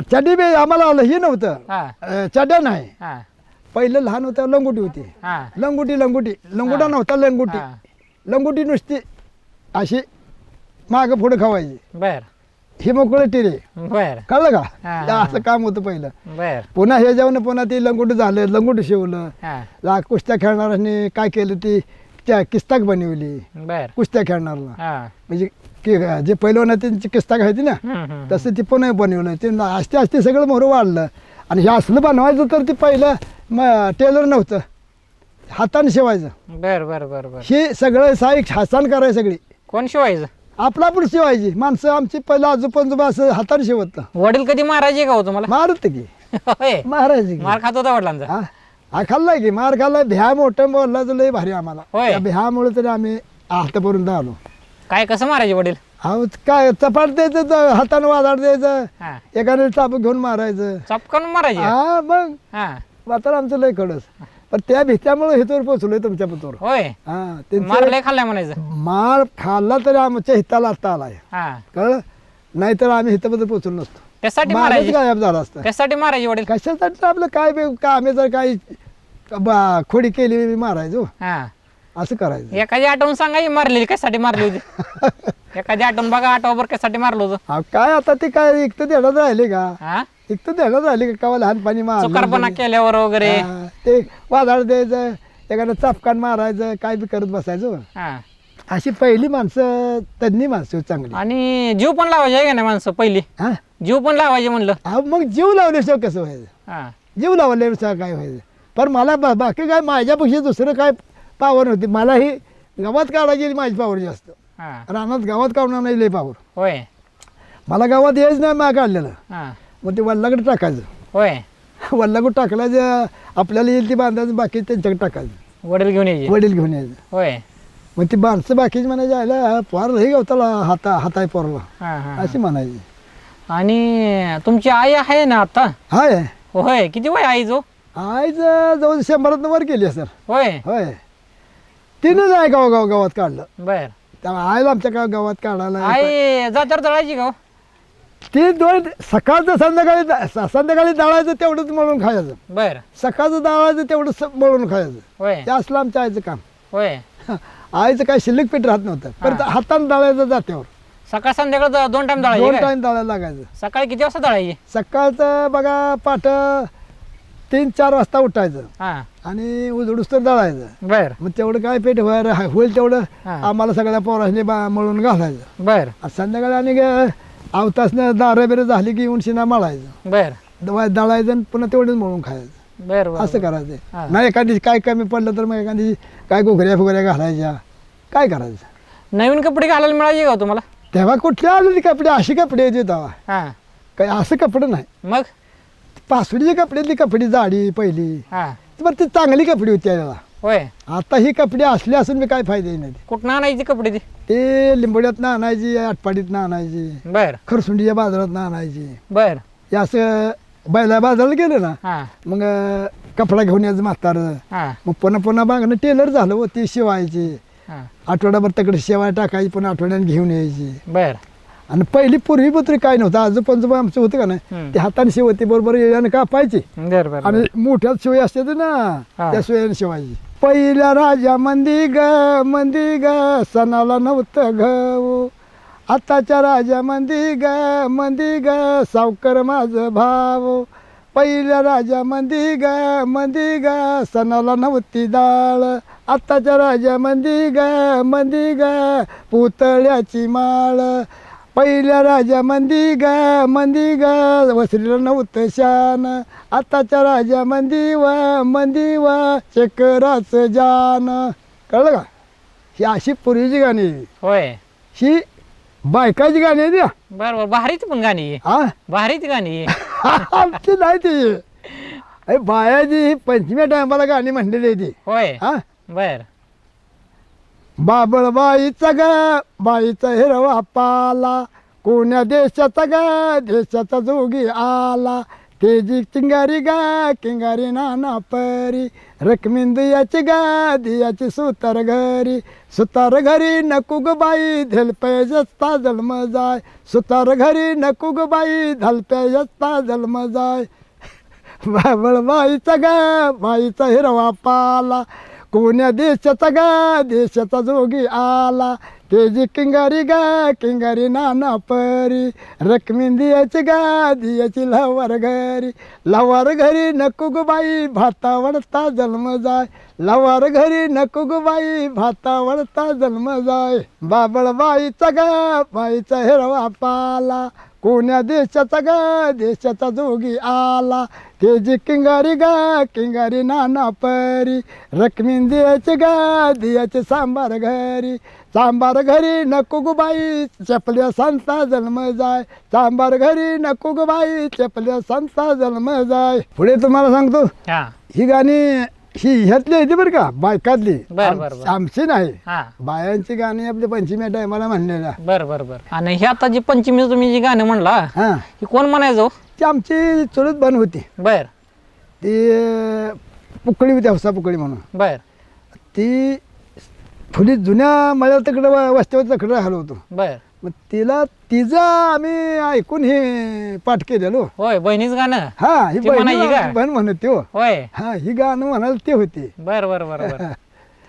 चड्डी बी आम्हाला आलं हे नव्हतं. हा चड्ड्या नाही. हा पहिलं लहान होतं लंगोटी होती. हा लंगोटी लंगोटा नव्हता लंगोटी. हा. लंगोटी नुसती अशी मागं पुढे खवायची. बर हे मोकळे टिरे. बर कळलं का? हा, ते असं काम होतं पहिलं. बर पुन्हा हे जाऊन पुन्हा ते लंगोटी झालं, लंगोटी शिवलं. हा कुस्त्या खेळणाऱ्यांनी काय केलं, ती त्या किस्ताक बनवली बर कुस्त्या खेळणारला. हा म्हणजे जे पहिलं ना त्यांची किस्ताक आहे ना, तसं ती पुन्हा बनवलं. ते आस्ते आस्ते सगळं मोहरं वाढलं. आणि हे असलं बनवायचं तर ते पहिलं टेलर नव्हतं, हाताने शिवायचं. बर बर बर बर. हे सगळं साईक हाताने करायचं. सगळी कोण शिवायचं? आपला पण शिवायची माणसं आमची पहिलं आजोपंजोबा असं हाताने शिवत. वडील कधी मारायचे का हो तुम्हाला? मारत की होय मारायची की. मार खात होता वडिलांचा? हा हा खाल्लाय की मार खाल्लाय. भ्या मोठं बोलला लय भारी आम्हाला. होय. त्या भ्यामुळे तरी आम्ही आतापर्यंत आलो. काय कसं मारायचे वडील? अहो काय चपाट द्यायचं, हातानं वाजाड द्यायचं, हा एखाद्या चाबूक घेऊन मारायचं. चपकन मारायचे? हा मग हा वातार आमचं लय कडस. पण त्या भीत्यामुळे हेतोवर पोचलोय तुमच्या पुतोर. होय हा त्यांचं मारलंय खाल्लाय म्हणायचं? मार खाल्ला तरी आमच्या हिताला आता आलाय. हा कळलं? नाहीतर आम्ही हिताबद्दल पोचलो नसतो. त्यासाठी मारच मारायचे? गायब झाला असतं. त्यासाठी मारायचे वडील? कशासाठी तर आपलं काय आम्ही जर काही खोडी केली मारायचो, हा असं करायचं. एखादी आठवण सांगायची मारलेली कशासाठी मारली होती? एखादी आठवण बघा, आठवबर कशासाठी मारलं होतं? अहो, काय आता ते काय एकटं देण्यात राहिले का? हा एकटं देण्यात राहिले का? कवा लहानपणी चुकारपणा मारलं केल्यावर वगैरे? ते वादाळ द्यायचं, एखादं चापकान मारायचं, काय बी करत बसायचं. हा अशी पहिली माणसं तज्ञ माणसं होती चांगली. आणि जीव पण लावायचे आहे का नाही माणसं पहिली? हा जीव पण लावायचे म्हणलं? अहो, मग जीव लावल्याशिवाय कसं व्हायचं? हा जीव लावल्याशिवाय काय व्हायचं? पण मला बाकी काय माझ्यापेक्षा दुसरं काय पावर नव्हती. मला ही गावात काढायची माझी पावर जास्त. हा रानात गावात काढणार नाही लय पावर. होय मला गावात यायच नाही मा काढलेलं. हा मग ते वल्लाकडे टाकायचं. होय वल्लाकडे टाकलं आपल्याला येईल ती बांधायचं, बाकी त्यांच्याकडे टाकायचं. वडील घेऊन यायचे? वडील घेऊन यायचं. होय मग ती माणसं बाकीची म्हणायची आयला पोर लई गवताला हाताय पोरला, हा हा अशी म्हणायची. आणि तुमची आई आहे ना आता? हाय होय किती वय आईचो? आईच जवळ 100 वर केली सर. होय होय तिनं नाही गावात काढलं. बर त्यामुळे आईला आमच्या गावात काढायला आई जात्यावर दळायची का? ती दोन सकाळचं संध्याकाळी दळायचं तेवढंच मळून खायचं. बर सकाळचं दळायचं तेवढंच मळून खायचं. होय ते असलं आमच्या आईचं काम. होय आईचं काय शिल्लक पीठ राहत नव्हतं, पण हातानं दळायचं जात्यावर. सकाळ संध्याकाळ 2 टाइम 2 दळायची काय? टाइम दळायला लागायचं. सकाळी किती वाजता दळायची? सकाळचं बघा पाठ 3-4 वाजता उठायचं हा आणि उजडूस तर दळायचं. बर मग तेवढं काय पीठ होईल तेवढं हा. आम्हाला सगळ्या पोरांनी मळून घालायचं. बर आणि संध्याकाळी आणि आवतासनं दारं बिरं झाली की येऊन शिना मळायचं, बर दळायचं आणि पुन्हा तेवढंच मळून खायचं. बर बर असं हा. करायचं. नाही एखादी काय कमी पडलं तर मग एखादी काय घुगऱ्या फुगऱ्या घालायच्या, काय करायचं. नवीन कपडे घालायला मिळायचे का तुम्हाला? तेव्हा कुठले आले कपडे, अशी कपडे येते तेव्हा. हा काय असं कपडे नाही. मग पासुडीची कपड्यातली कपडी जाडी पहिली, हा बरं ती चांगली कपडी होती त्याला. होय आता ही कपडे असली असून मी काय फायदा नाही. कुठं आणायची कपडे ती? ते लिंबोड्यातनं आणायची, आटपाडीतनं आणायची, बर खरसुंडीच्या बाजारातनं आणायची. बर हे असं बैला बाजाराला गेलं ना, हा मग कपडा घेऊन यायचं म्हातारं. हा मग पुन्हा मागणं टेलर झालं व ती शिवायची. हा आठवड्याभर तकडे शिवाय टाकायची, पुन्हा आठवड्याने घेऊन यायची. बर आणि पहिली पूर्वीपत्री काय नव्हतं. आजोपंजोबा आमचं होतं का नाही, ते हाताने शिवते बरोबर येण्यानं कापायची बर बर आणि मोठ्यात शिवाय असते ना, हा. त्या शिवायने शिवायची. पहिल्या राजा मंदी ग सणाला नव्हतं गव, आताच्या राजा मंदी ग सावकर माझ भाव. पहिल्या राजा मंदी ग सणाला नव्हती डाळ. आताच्या राजा मंदी ग पुतळ्याची माळ. पहिल्या राजा मंदी ग वसरीला नव्हतं शान. आताच्या राजा मंदी व चक्राचं जान. कळलं का? ही अशी पूर्वीची गाणी, होय. ही बायकाची गाणी आहे द्या. बरोबर, भारीच पण गाणी आहे. हा भारीच गाणी आहे. आमची नाही ती. अरे बायाची ही पंचमी टायमाला गाणी म्हणलेली आहे ती. होय. हा बर. बाबळबाईचा बाईचा हिरवा पाला. कोण्या देशाचा देशाचा जोगी आला. तेजी चिंगारी किंगारी नाना परी. रखमीन दियाची दियाची सुतार घरी नको ग बाई धलप्याजस्ता जन्म जाय. सुतार घरी नको ग बाई धलप्याजस्ता जन्म जाय. बाबळबाईचा बाईचा हिरवा पाला. कोण्या देशाचा देशाचा जोगी आला. तेजी किंगारी नाना परी. रखमीन दियाची दियाची लवार घरी नको ग बाई भाता वडता जन्म जाय. लवार घरी नको ग बाई भाता वडता जन्म जाय. बाबळबाईचा बाईचा हिरवा पाला. कोण्या देशाचा देशाचा जोगी आला. तेजी किंगारी नाना परी. रखमीन दियाची दियाची सांबार घरी नको ग बाई चपल्या संता जन्म जाय. सांबार घरी नको ग बाई चपल्या संता जन्म जाय. पुढे तुम्हाला सांगतो, हा. ही गाणी ही ह्यातली आहे बरं का, बायकातली. बर, बर, बर. आमची नाही. हा. बायांची गाणी आपल्या पंचमी टायमाला म्हणलेल्या. बर बर बर. आणि हे आता जी पंचमी तुम्ही जी गाणं म्हणला, हा ही कोण म्हणायचो? ती आमची चुलत बन होती. बर ती पुकळी होती, हौसा पुकळी म्हणून. बर ती फुली जुन्या मळ्यात तिकडं वस्तीवर तिकडं राहिलो होतो. बर. मग तिचं आम्ही ऐकून हे पाठ केलेलो. होय, बहिणीच गाणं. हा ही ती म्हणायची का? बहीण म्हणत ती हो. होय. हा ही गाणं म्हणाल ते होती. बर बर बर बर.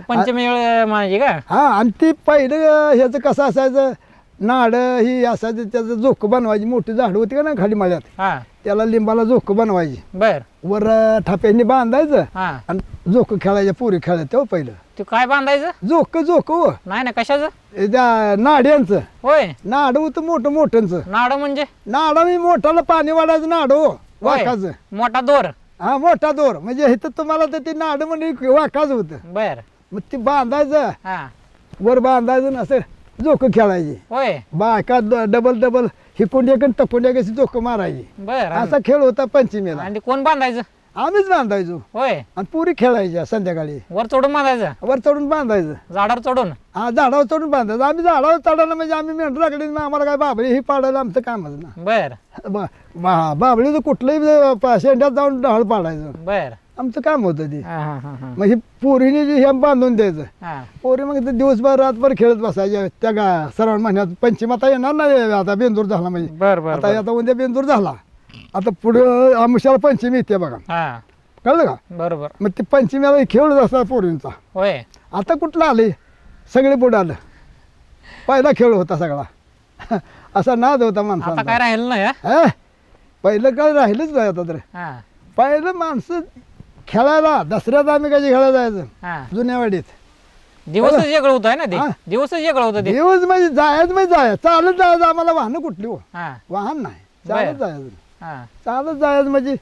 पंचमी वेळ म्हणायची का? हा आणि ती पहिलं ह्याचं कसं असायचं, नाड ही असायचं, त्याचं झोकं बनवायची. मोठी झाडं होती का ना खाली मळ्यात, हा. त्याला लिंबाला झोकं बनवायची. बर. वर ठाप्यांनी बांधायचं हा. आणि झोकं खेळायच्या, पोरी खेळायच्या. हो पहिलं तू काय बांधायचं? झोकं हो नाही ना, कशाचं? त्या नाड्यांचं. होय. नाड होतं मोठंचं. नाड म्हणजे? नाडा मी मोठाला पाणी वाढायचं नाड हो, होय. वाकाचं. मोठा दोर. हा मोठा दोर, म्हणजे इथं तुम्हाला तर ते नाड म्हणजे वाकाच होतं. बर. मग ती बांधायचं, हा. वर बांधायचं ना असं झोकं खेळायची. होय. बायका डबल हिकुंड एक टकुंड एक अशी झोकं मारायची. बर. असा खेळ होता पंचमीला. आणि ते कोण बांधायचं? आम्हीच बांधायचो होय. आणि पुरी खेळायच्या संध्याकाळी. वर चढून बांधायचं? वर चढून बांधायचं. झाडावर चढून? हा झाडावर चढून बांधायचं. आम्ही झाडावर चढायला म्हणजे आम्ही मेंढर राखली ना, आम्हाला काय बाबळी ही पाडायला आमचं कामच ना. बर. बाबळीचं कुठलंही शेंड्यात जाऊन ढाळ पाडायचं बर. आमचं काम होतं ते. हा हा हा हा. मग ही पोरीने जे हे बांधून द्यायचं. हा. पोरी मग ते दिवसभर रातभर खेळत बसायच्या त्या श्रावण महिन्यात. पंचमी आता येणार नाही, आता बेंदूर झाला म्हणजे. बर बर बर. आता उद्या बेंदूर झाला, आता पुढं आमुष्याला पंचमी येते बघा. हा. कळलं का? बरोबर. मग ते पंचमीला खेळत असतात पोरींचा. होय. आता कुठलं आले, सगळे पुढं आलं. पहिला खेळ होता सगळा असा नाद होता आता माणसाचा. काय राहिलं नाही. हा? पहिलं काय राहिलंच नाही आता तर. हा. पहिलं माणसं खेळायला दसऱ्यात आम्ही कधी खेळायला जायचं हा. जुन्या वाडीत. दिवसच वेगळं होतं आहे ना ते. हा. दिवसच वेगळं होतं ते. दिवस म्हणजे जायचं चालत जायचं. आम्हाला वाहनं कुठली हो, हा. वाहन नाही, चालत बरं. जायचं. हा. चालत जायचं म्हणजे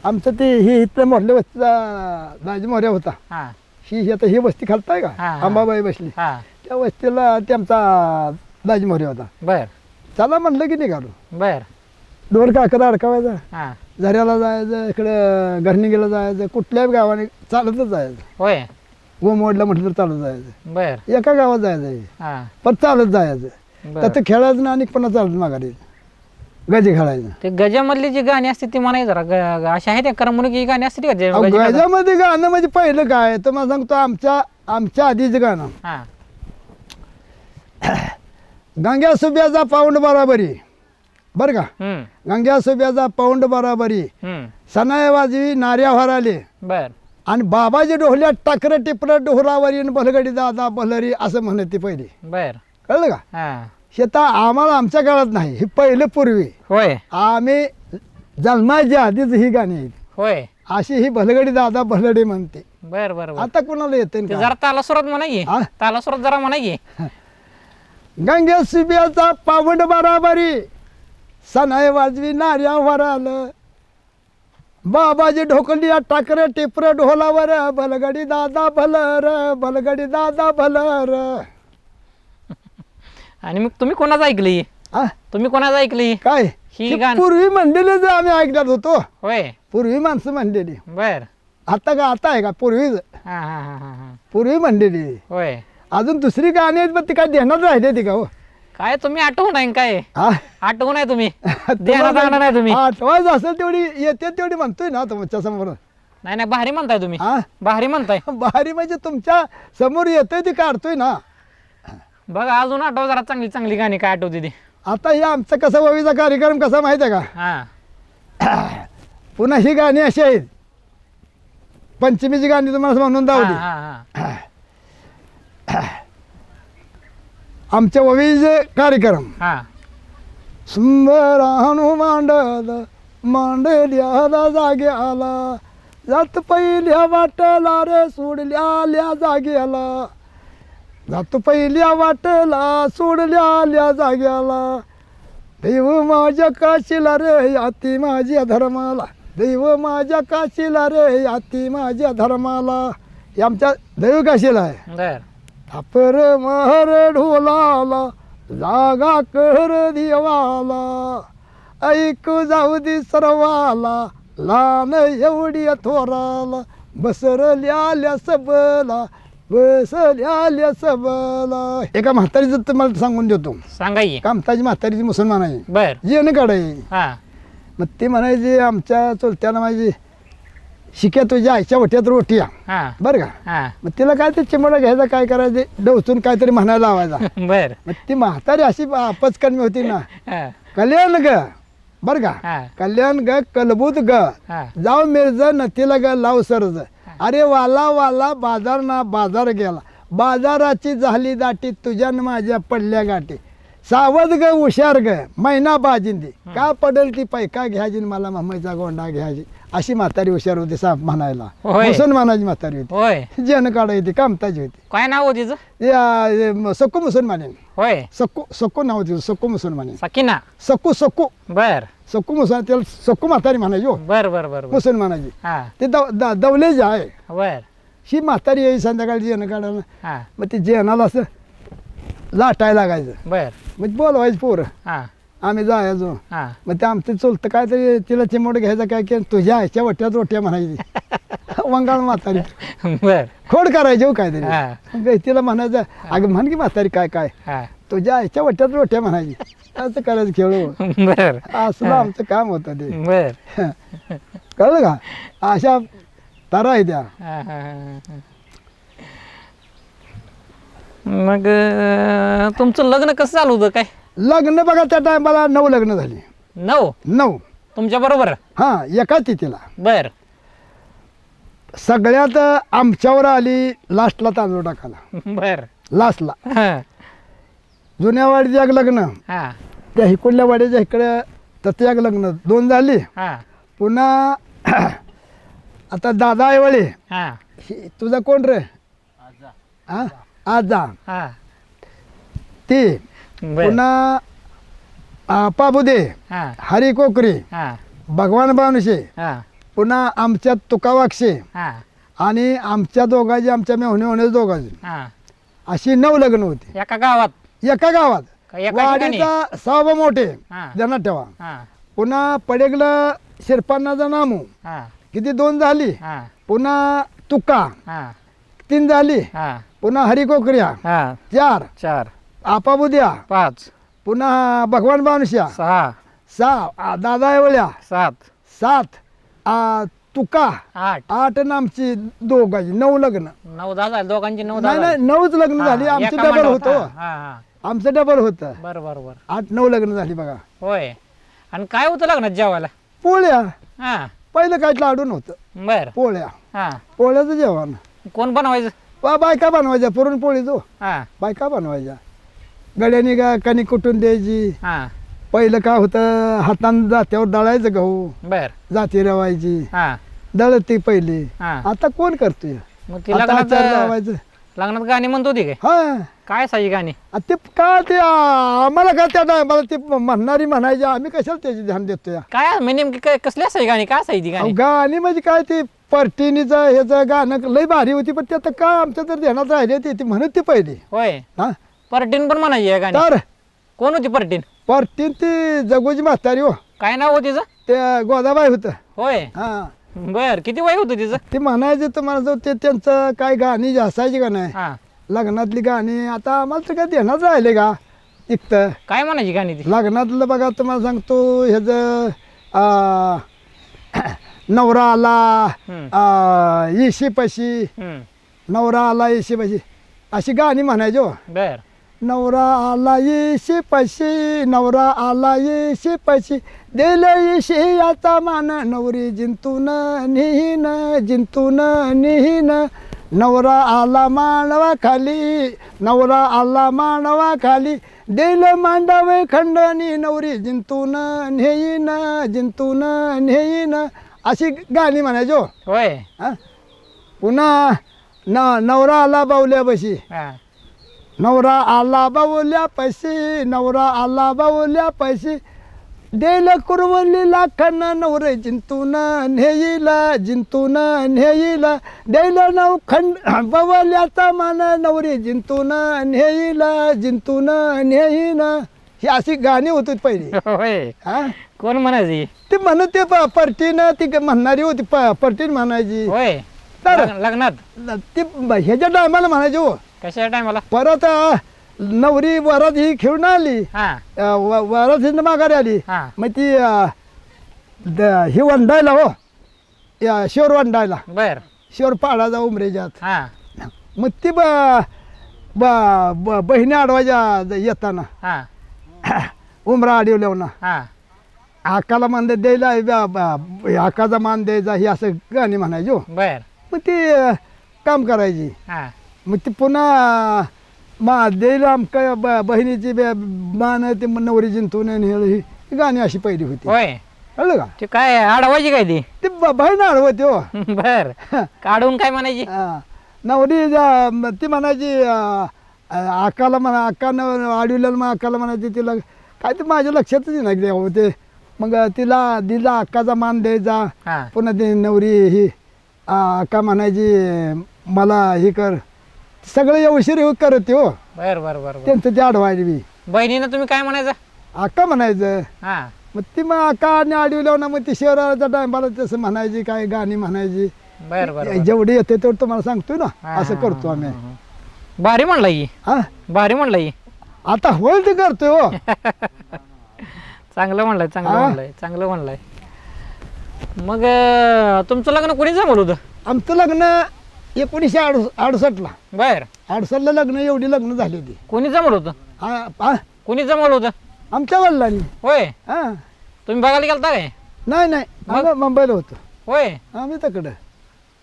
आमचं ते ही इथल्या मोठल्या वस्तीचा दाजी मोऱ्या होता. हा. ही आता ही वस्ती खालताय का, हा, हा. अंबाबाई बसली हा. त्या वस्तीला ते आमचा दाजी मोऱ्या होता. बर. चला म्हणलं की निघालो. बर. डोर काकदा अडकावायचा, हा. झऱ्याला जायचं, इकडं घरणीला जायचं, कुठल्याही गावाने चालतच जायचं. होय. गोमोडला म्हटलं तर चालत जायचं. बर. एका गावात जायचं हा. पण चालत जायचं. बर. त्याचं खेळायचं ना, आणि पण चालत माघारी गजे खेळायचं. ते गजामधली जी गाणी असते ती म्हणाय जरा अशी आहेत त्या करमणुकी गाणी असते का अहो, गजामध्ये गाणं म्हणजे पहिलं काय तुम्हाला सांगतो, आमच्या आधीचं गाणं, हा. गंग्या सुब्याचा पाऊंड बराबरी. बरं का, हम्म. गंग्या सुब्याचा पाऊंड बराबरी. हम्म. सनाय वाजवी नार्या हराले. बर. आणि बाबाजी डोहल्या टाकर टिपलं डोहरावरी बलगडी दादा बलरी असं म्हणत ती पहिली. बर. कळलं का? हा. शेता आम्हाला आमच्या काळात नाही, हे पहिलं पूर्वी होय आम्ही जन्माच्या आधीच ही गाणी आहेत. होय अशी ही भलगडी दादा भलडे म्हणते. बर बर बर आता कोणाला येते ते जरा ताला सुरात म्हणा की हा? ताला सुरात जरा म्हणा की गंगे शिबियाचा पावंड बराबरी सनाय वाजवी नार्या वराल बाबाजी ढोकली टाकर टिपर ढोलावर भलगडी दादा भलर भलगडी दादा भलर. आणि मग तुम्ही कोणाचं ऐकली आ? तुम्ही कोणाचं ऐकली काय ही हे गाणं- पूर्वी म्हणलेले जे आम्ही ऐकत होतो, होय पूर्वी माणसं म्हणलेली. बर आता का आता आहे का पूर्वीच हा हा हा हा हा पूर्वी म्हणलेली. होय अजून दुसरी गाणी आहेत पण ती काय ध्यानात राहिले ती का हो? काय तुम्ही आठवून आहे काय हा? आठवून आहे तुम्ही ध्यानात आणलं नाही तुम्ही आठवायचं असेल तेवढी येते तेवढी म्हणतोय ना तुमच्या समोर. नाही नाही भारी म्हणताय तुम्ही हा भारी म्हणताय भारी म्हणजे तुमच्या समोर येतोय ती काढतोय ना. बघा अजून आठव जरा चांगली चांगली गाणी काय आठवते ती आता हे आमचा कसा ववीचा कार्यक्रम कसा माहिती आहे हा पुन्हा ही गाणी अशी आहेत, पंचमीची गाणी तुम्हाला म्हणून हा दावली. हा आमच्या ववीचे कार्यक्रम हा सुंदराणू मांडल मांडल्याला जागे आला जात पहिल्या वाटला रे सोडल्या जाग्याला जात पहिल्या वाटला सोडल्या जाग्याला देव माझ्या काशीला रे याती माझ्या धर्माला देव माझ्या काशीला रे याती माझ्या धर्माला. हे आमच्या देव काशीला आहे. बर थापर महर ढोलाला जागा कर देवाला ऐकू जाऊ दे सर्वाला लहान एवढी थोराला बसरल्याल्या सबला बसल्याल्या सबला. एका म्हातारीचं तुम्हाला सांगून देतो. सांगा की कामताची म्हातारीची मुसलमान आहे, बर जेण काढाय. हा मग ते म्हणायचे आमच्या चुलत्याला माझी शिक्या तुझ्या आईच्या वट्यात रोटिया हा बरं का. हा मग तिला काय ते चिमडा घ्यायचा काय करायचे डवचून काहीतरी म्हणायला लावायचा. बर मग ती म्हातारी अशी पचकर्मी होती ना. हा कल्याण ग बर का हा कल्याण ग कलबूत ग हा जाऊ मिरज नथीला ग लाव सरज. अरे वाला वाला बाजार ना बाजार गेला बाजाराची झाली दाटी तुझ्या न माझ्या पडल्या गाठी सावध ग हुशार ग मैना बाजिंदी का पडल ती पैका घ्यायची न मला मम्मीचा गोंडा घ्यायची. अशी म्हातारी हुशार होती साप म्हणायला. होय. मुसलमानाची म्हातारी होती, होय जन काढायची कामताची होती. काय नाव हो तिचं सकू मुसलमानी होय सकू सकू नाव होती सकू मुसलमानी सकिना सकू सकू बर सकू मुसलमान त्याला सकू म्हातारी म्हणायची हो बर बर बर बर. मुसलमानाची. हा ते दवले जे आहे बर ही म्हातारी यायची संध्याकाळी जेवण काढायला. हा मग ते जेवणाला असं लाटायला लागायचं. बर मग बोलवायचं पोरं हा आम्ही जायचो. हा मग ते आमचं चुलतं काय तरी तिला चिमोड घ्यायचं काय की तुझ्या आईच्या वट्यात रोट्या म्हणायची वंगाळ म्हातारी बर खोड करायची हो काहीतरी. हा मग तिला म्हणायचं अगं म्हण की म्हातारी काय काय हा तुझ्या आईच्या वट्यात रोट्या म्हणायची. असं करायचं खेळू बर असलं आमचं काम होतं ते. बर कळलं का अशा तारा आहे त्या. हा, हा, हा. मग तुमचं लग्न कसं चालू होतं काय लग्न बघा त्या टायमाला 9 लग्न झाली. 9 तुमच्या बरोबर हां एका तिथीला. बर सगळ्यात आमच्यावर आली लास्टला तांदूळ टाकायला बर लास्टला. हा जुन्या वाडीचं एक लग्न हा त्या हिकुडल्या वाडीच्या इकडे त्याचं एक लग्न 2 झाली. हा पुन्हा आता दादा आईवळे हा तुझा कोण रे हा आजा हा ती बर पुन्हा पाबुदे हा हरी कोकरी हा भगवान बावनशे हा पुन्हा आमच्या तुका वाक्षे हा आणि आमच्या दोघांची आमच्या मेहुणे होणे दोघांची हा अशी 9 लग्न होती एका गावात एका गावात. का एका ठिकाणी? वाडीचा 6 मोठे हा ध्यानात ठेवा. हा पुन्हा पडेगला शिरपान्नाचा नामू हा किती 2 झाली. हा पुन्हा तुका हा 3 झाली. हा पुन्हा हरी कोकऱ्या हा 4 4 आपाबुद्या 5 पुन्हा भगवान बावनशा 6 दादा एवळ्या 7 7 तुका 8 8 आणि आमची दोघांची 9 लग्न. 9 10 झाले दोघांची 9 नाही 10 नाही 9च लग्न झाली. आमचं डबल होतं हा आमचं डबल होतं. बर बर बर 8-9 लग्न झाली बघा. होय आणि काय होतं लग्नात जेवायला पोळ्या हा पहिलं काय लाडून होतं बर पोळ्या हा पोळ्याचं जेवण कोण बनवायचं बायका बनवायच्या पुरणपोळी तो हा बायका बनवायच्या. गड्याने कणी कुटून द्यायची. हा पहिलं काय होतं, हातानं जात्यावर दळायचं गहू, बर जाती रवायची, हा दळती पहिली. हा आता कोण करतोय? मग ती आता लग्नात आचार लावायचं. लग्नात गाणी म्हणत होती काय हा काय असायची गाणी ते का ते आम्हाला काय त्या टायमाला ते म्हणणारी म्हणायची, आम्ही कशाला त्याची ध्यान देतोय? काय म्हणजे नेमकी कसली असायची गाणी काय असायची गाणी गाणी म्हणजे काय ते परटिनीचं ह्याचं गाणं लई भारी होती, पण ते आता काय आमच्या तर ध्यानात राहिले ती म्हणत ती पहिली. होय हा परटीन पण म्हणायची आहे गाणी तर कोण होती परटीन परटीन ती जगोजी म्हातारी हो, काय नाव होती तिचं ते गोदाबाई होतं. होय हा बर किती वय होतं तिचं ते म्हणायचे तुम्हाला जो ते त्यांचं काय गाणी जी असायची का नाही हा लग्नातली गाणी, आता आम्हाला तर काय ध्यानात राहिले का इकतं. काय म्हणायची गाणी ती लग्नातलं बघा तुम्हाला सांगतो ह्याचं नवरा आला येशी पशी, नवरा आला येशी पशी, अशी गाणी म्हणायची हो. बर नवरा आला येशी पशी, नवरा आला येशी पशी, दिल येशी आता मान, नवरी जिंतून निहीन, जिंतून निहीन. नवरा आला मानवा खाली, नवरा आला मानवा खाली, दिल मांडावे खंडणी, नवरी जिंतून नेईन, जिंतून नेईन. अशी गाणी म्हणायची हो. होय हा? पुन्हा नवरा आला बावल्या बशी, हा नवरा आला बावल्या पैसे, नवरा आला बावल्या पैसे, देल कुरवली लाखन, नवरे जिंतून नेईल, जिंतून नेईल. देल नव खंड बावल्याचा मान, नवरी जिंतून नेईल, जिंतून नेईन. ही अशी गाणी होती पहिली. होय हा कोण म्हणायची ते म्हणत ते परटीनं ती म्हणणारी होती, परटीन म्हणायची. होय तर लग्नात ती ह्याच्या टायमाला म्हणायची हो. कशा टायमाला परत नवरी वरात ही खेळून आली, हा वरात ही माघारी आली, हा मग ती ही वंडायला हो, शिवर वंडायला, बर शिवर पाडायचा उमरेजात. हा मग ती बहिणी अडवायच्या येताना हा उमरा अडवल्यावर हा आकाला मान द्यायला, आकाचा मान द्यायचा, ही असं गाणी म्हणायची हो. बर मग ती काम करायची. हा मग ती पुन्हा देईल आमका बहिणीची मान ते नवरी जिंतून ही गाणी अशी पहिली होती. होय कळलं का? ते काय अडवायची काय ती ते बहीण अडवते हो. बर काढून काय म्हणायची हा. नवरी ती म्हणायची आकाला म्हणा, आकानं अडवलेलं मग आकाला म्हणायची, तिला काय ते माझ्या लक्षातच नाही द्यावं ते. मग तिला दिला आकाचा मान द्यायचा. हा पुन्हा ती नवरी ही आका म्हणायची मला हे कर, सगळं व्यवशीर हे करत हो. बर बर बर बर. त्यांचं ते अडवायची बी बहिणीनं तुम्ही काय म्हणायचं आका म्हणायचं. हा मग ती मग आका आणि अडवल्यावर ना मग ती शहराच्या टायमाला तसं म्हणायची, काय गाणी म्हणायची. बर बर बर. जेवढी येते तेवढं तुम्हाला सांगतोय ना, हा, असं हा, करतो आम्ही. भारी म्हणला ही हा भारी म्हणला ही आता होईल ते करतोय हो. चांगलं म्हणलंय चांगलं हा? म्हणलंय चांगलं म्हणलंय. मग तुमचं लग्न कोणी जमवलं होतं आमचं लग्न 1968ला, बर 68ला लग्न, एवढी लग्न झाली होती. कोणी जमवलं होतं हा, कोणी जमवलं होतं आमच्या वडिलांनी. होय हा तुम्ही बघायला गेलता काय नाही आम्ही मुंबईला होतो, होय आम्ही तिकडं.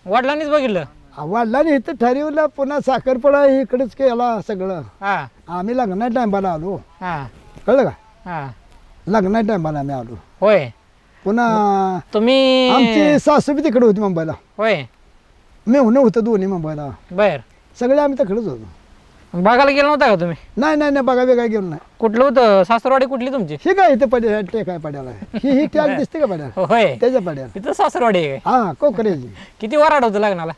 वडिलांनीच बघितलं वडिलांनी इथं ठरवलं, पुन्हा साखरपुडा इकडेच केला सगळं. हा आम्ही लग्ना टायमाला आलो, हा कळलं का? हा लग्ना टायमाला आम्ही आलो. होय पुन्हा तुम्ही आमची सासू बी तिकडे होती मुंबईला, होय मेहुणं होतं दोन्ही मुंबईला, बर सगळे आम्ही तिकडेच होतो. बघायला गेला नव्हता का तुम्ही नाही बघा वेगळा गेलो नाही. कुठलं होतं सासरवाडी कुठली तुमची हे काय इथे पड्या टेकाय पड्याला, ही टॅग दिसते का पड्याला, होय त्याच्या पड्याला. तिथं सासरवाडी आहे काय हा कोकरेजी. किती वराड होतं लग्नाला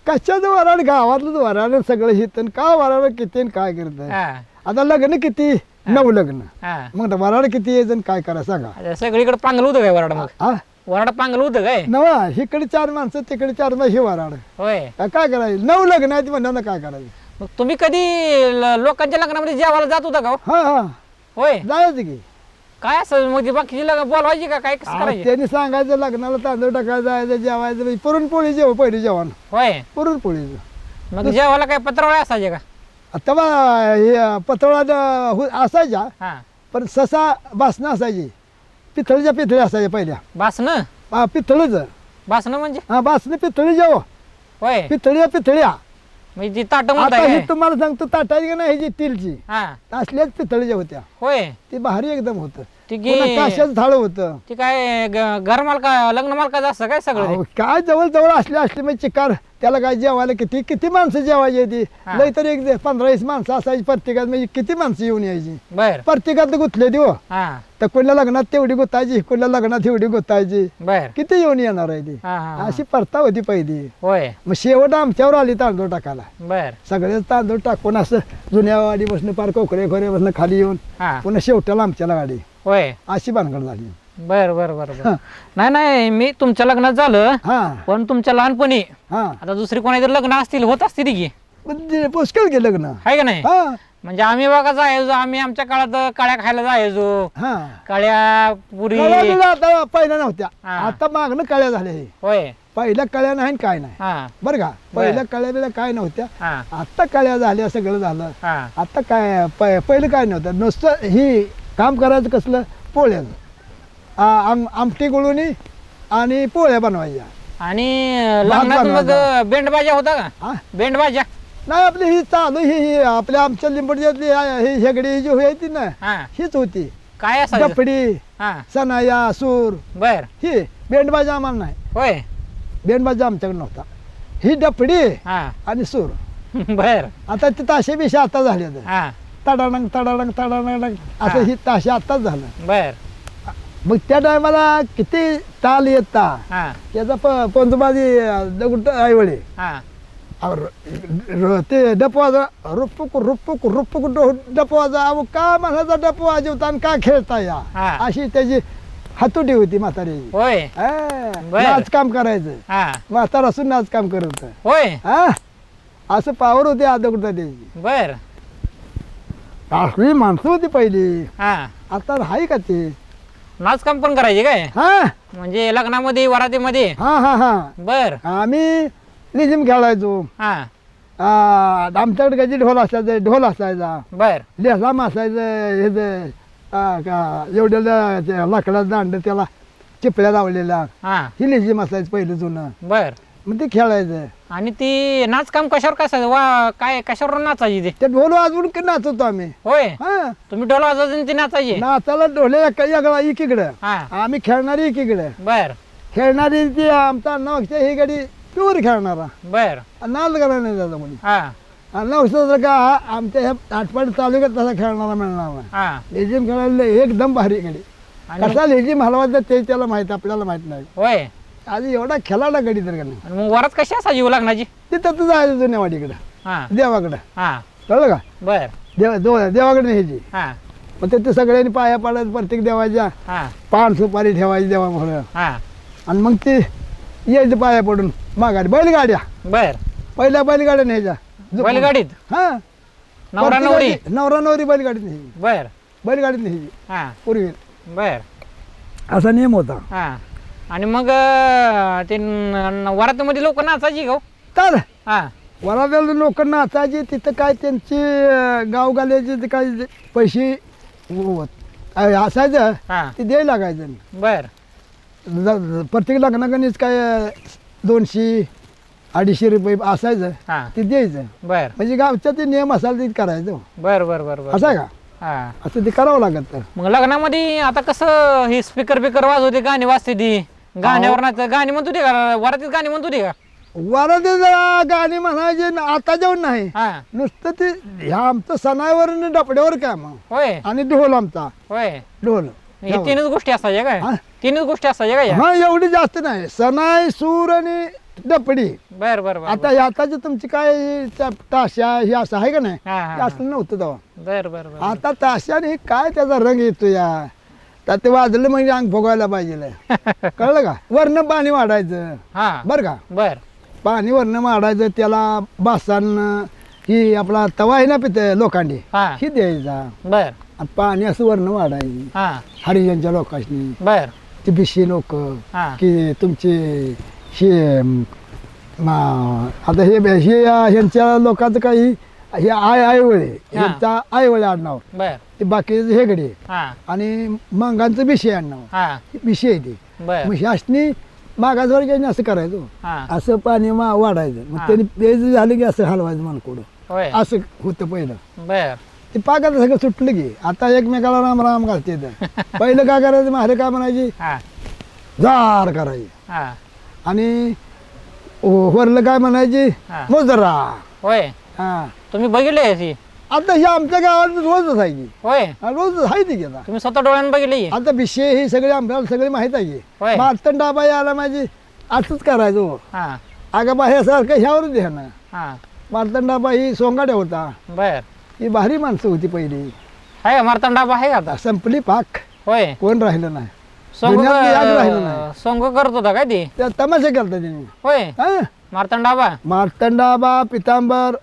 कशाच वराड, गावातलंच वराड सगळं हितन का वराड किती आणि काय करत. हा आता लग्न किती, 9 लग्न, हा मग वराड किती यायचं आणि काय करा सांगा. अच्छा, सगळीकडे पांगलं होतं काय वराड मग हा वराड पांगलं होतं काय नवा इकडे 4 माणसं तिकडे 4 माणसं, हे वराड होय काय करायचं. 9 लग्न आहेत म्हणणार काय करायचं. मग तुम्ही कधी लोकांच्या लग्नामध्ये जेवायला जात होता का हो? हा होय जायचं की. काय असं मग ती बाकीची लग्न बोलवायची का काय कसं करायची त्यांनी सांगायचं लग्नाला तांदूळ टाकायचं, जायचं जेवायचं, पुरणपोळी पहिली जेवण होय पुरणपोळीचं. मग जेवायला काय पत्रावळ्या असायचे का तेव्हा हे पतळा असायच्या, हा पण ससा बासनं असायची, पितळी असायच्या पहिल्या. बासनं पितळीचं बासनं म्हणजे हा बासनं पितळी जेव, होय पितळ्या म्हणजे ती ताट आता म्हणताय ही काय? तुम्हाला सांगतो ताटाची का नाही ह्याची स्टीलची हा असल्याच पितळीच्या होत्या होय ती भारी एकदम होतं ती पुन्हा काशाचं थाळ होतं ती काय घर मालका लग्न मालकाचं असतं काय सगळं अहो, काय जवळ जवळ असली म्हणजे चिकार त्याला काय जेवायला किती किती माणसं जेवायची ती हा. लय तरी 15-20 माणसं असायची प्रत्येकात म्हणजे किती माणसं येऊन यायची बर प्रत्येकात गुंतले ती हो हा तर कोणल्या लग्नात तेवढी गुतायची कोणल्या लग्नात एवढी गुतायची बर किती येऊन येणार आहे ती हा हा, हा अशी प्रथा होती पहिली होय मग शेवट आमच्यावर आली तांदूळ टाकायला बर सगळेच तांदूळ टाकून असं जुन्या वाडीपासून पार कोकरे खोऱ्यापासून खाली येऊन हा पुन्हा शेवट्याला आमच्याला गाडी होय अशी भानगड झाली बर बर बर बर हा. नाही नाही मी तुमच्या लग्नात झालं हा पण तुमच्या लहानपणी हा आता दुसरी कोणाची लग्न असतील होत असतील की म्हणजे पुष्कळ गेलं लग्न आहे का नाही हा म्हणजे आम्ही बघा जायचो आम्ही आमच्या काळात काळ्या खायला जायचो हा काळ्या पुरी कळ्या बिळ्या आता पहिल्या नव्हत्या हा. आता मागणं कळ्या झाल्या हे होय पहिल्या कळ्या नाही आणि काय नाही हा बरं का पहिल्या कळ्या बिळ्या काय नव्हत्या हा आता कळ्या झाल्या सगळं झालं हा आता काय पहिलं काय नव्हतं नुसतं ही काम करायचं कसलं पोळ्याचं आमटी गुळूनी आणि पोळ्या बनवायच्या आणि भात लग्नात मग बनवायचा. बेंडबाजा होता का हा बेंडबाजा नाही आपली ही चालू ही आपल्या आमच्या लिंबडीतली ही शेगडी ही जी होती ना हा हीच होती काय असायचं डपडी हा सनाया सूर बर ही बेंडबाजा आम्हाला नाही होय बेंडबाजा आमच्याकडे नव्हता ही डपडी हा आणि सूर बर आता ते ताशे बिशे आता झाले हा तडाडंग तडाडंग तडाडंग असं हा. ही ताशे आताच झालं बर मग त्या टायमाला किती ताल येता हा त्याचा पंचबाजी दगड आईवळे हा ते डपवाजा रुपक रुपक रुपक डपवाजा अहो का म्हणायचा डप वाजवता आणि का खेळता या हा. अशी त्याची हातोटी होती म्हातारी होय बर. नाच काम करायचं हा म्हातारा असून नाच काम करत होतं. होय हा असं पावर होती आदगुडता त्याची बर असली माणसं होती पहिली हा आता हाय का ते नाचकाम पण करायचे काय हा म्हणजे लग्नामध्ये वरातीमध्ये हा हा हा बर आम्ही लिजिम खेळायचो हा आमच्याकडे कधी ढोल असायचा बर लेसाम असायचं हे जे, एवढ्या लाकडाचं दांड त्याला चिपल्या लावलेल्या हा ही लेझिम असायचं पहिलं जुनं बर मग ते खेळायचं आणि ती नाचकाम कशावर कसायचं वा काय कशावर नाचायची ते ते ढोल वाजवून की नाचतो आम्ही होय हा तुम्ही ढोल वाजवायचे आणि ती नाचायची नाचाला ढोले एका एकीकडं हा आम्ही खेळणारी एकीकडं बर खेळणारी ती आमचा नवक्षा ही गाडी प्युअर खेळणारा बर नाच करायला नाही जायचा मुली हा आणि नवसा का आमच्या ह्या आठपाडी तालुक्यात तसा खेळणारा मिळणार नाही हा लेझिम खेळायला एकदम भारी गाडी आणि कसा लेझिम हलवायचा ते त्याला माहित आपल्याला माहित नाही होय आधी एवढा खेळाला गाडी तर का नाही आणि मग वरात कशी असायची हो लग्नाची ते त्याचं जायचं जुन्यावाडीकडं हा देवाकडं हा कळलं का बर देवाकडे न्यायची हा मग ते सगळ्यांनी पाया पाडत प्रत्येक देवाच्या हा पान सुपारी ठेवायची देवामुळं हा आणि मग ते यायचं पाया पडून माघारी बैलगाड्या बर पहिल्या बैलगाड्या न्यायच्या बैलगाडीत हा नवरा नवरी नवरा नवरी बैलगाडीत न्यायची बर बैलगाडीत न्यायची हा पूर्वी बर असा नियम होता हा आणि मग ते वरातीमध्ये लोक नाचायची का हो? तर हा वराला लोक नाचायची तिथं काय त्यांची गावगाल्याचे ते काय पैसे असायचं हा ते द्यायला लागायचं बर प्रत्येक लग्नाकनीच काय 200-250 रुपये असायचं हा ते द्यायचं बर म्हणजे गावचा ते नियम असायला ते करायचं बर बर बर बर असं आहे का हा असं ते करावं लागत तर मग लग्नामध्ये आता कसं हे स्पीकर बिकर वाजवते गाणी वाजते ती गाण्यावर नाच गाणी म्हणतो ते का वरातीत गाणी म्हणतो ते का वरात गाणी म्हणायचे आता जेवण नाही हा नुसतं ते ह्या आमचं सणावर आणि डपड्यावर काय मग होय आणि ढोल आमचा होय ढोल हे तीनच गोष्टी असायच्या काय हा? तीनच गोष्टी असायच्या काय हा एवढी जास्त नाही सणाई सूर आणि डपडी बर बर बर आता आताची तुमची काय ताशा हे असं आहे का नाही हा हे हा असं नव्हतं तेव्हा बर बर बर आता ताशाने काय त्याचा रंग येतो या तर ते वाजलं म्हणजे अंग भोगायला पाहिजे कळलं का वरनं पाणी वाढायचं हा बरं का बर पाणी वरनं वाढायचं त्याला बासानं ही आपला तवा आहे ना पिते लोखंडी हा ही द्यायचा बर आणि पाणी असं वरनं वाढायचं हा हरिजनच्या लोकांनी बर ती बिशी लोक हा की तुमचे हे आता हे ह्यांच्या लोकांचं काही हे आईवळे हा. ह्यांचा आईवळे आडनाव बर ते बाकीचे हेगडे हा आणि मंगांचं बिशे आडनाव हा बिशे आहे ते बर मग ह्यासनी मागासवर्गीयांनी असं करायचो हा असं पाणी वाढायचं मग त्यांनी प्यायचं झालं की असं हलवायचं मनकोडं होय असं होतं पहिलं बर ते पाकात सगळं सुटलं की आता एकमेकाला राम राम घालते पहिलं काय करायचं मारे काय म्हणायची हा जार करायची हा आणि वरलं काय म्हणायची हा. मोजरा होय हा तुम्ही बघितली ती आता ही आमच्या गावात रोजच आहे की होय रोजच आहे ती की आता तुम्ही स्वतः डोळ्यानं बघितली आता विषय ही सगळी आम्हाला सगळी माहीत आहे की होय. मार्तंड डाबा आला माझी असंच करायचो हा अगं बा हे सारखं ह्यावरच द्या ना हा मार्तंड डाबा ही सोंगाड्या होता बर ही भारी माणसं होती पहिली आहे का मारताना डाबा आहे का आता संपली पाक होय कोण राहिलं नाही सोंग दुनियात याद राहिलं नाही. सोंग करत होता काय ती त्या तमाशा केलता त्यांनी होय हा मारताना डाबा मार्तंडाबा पितांबर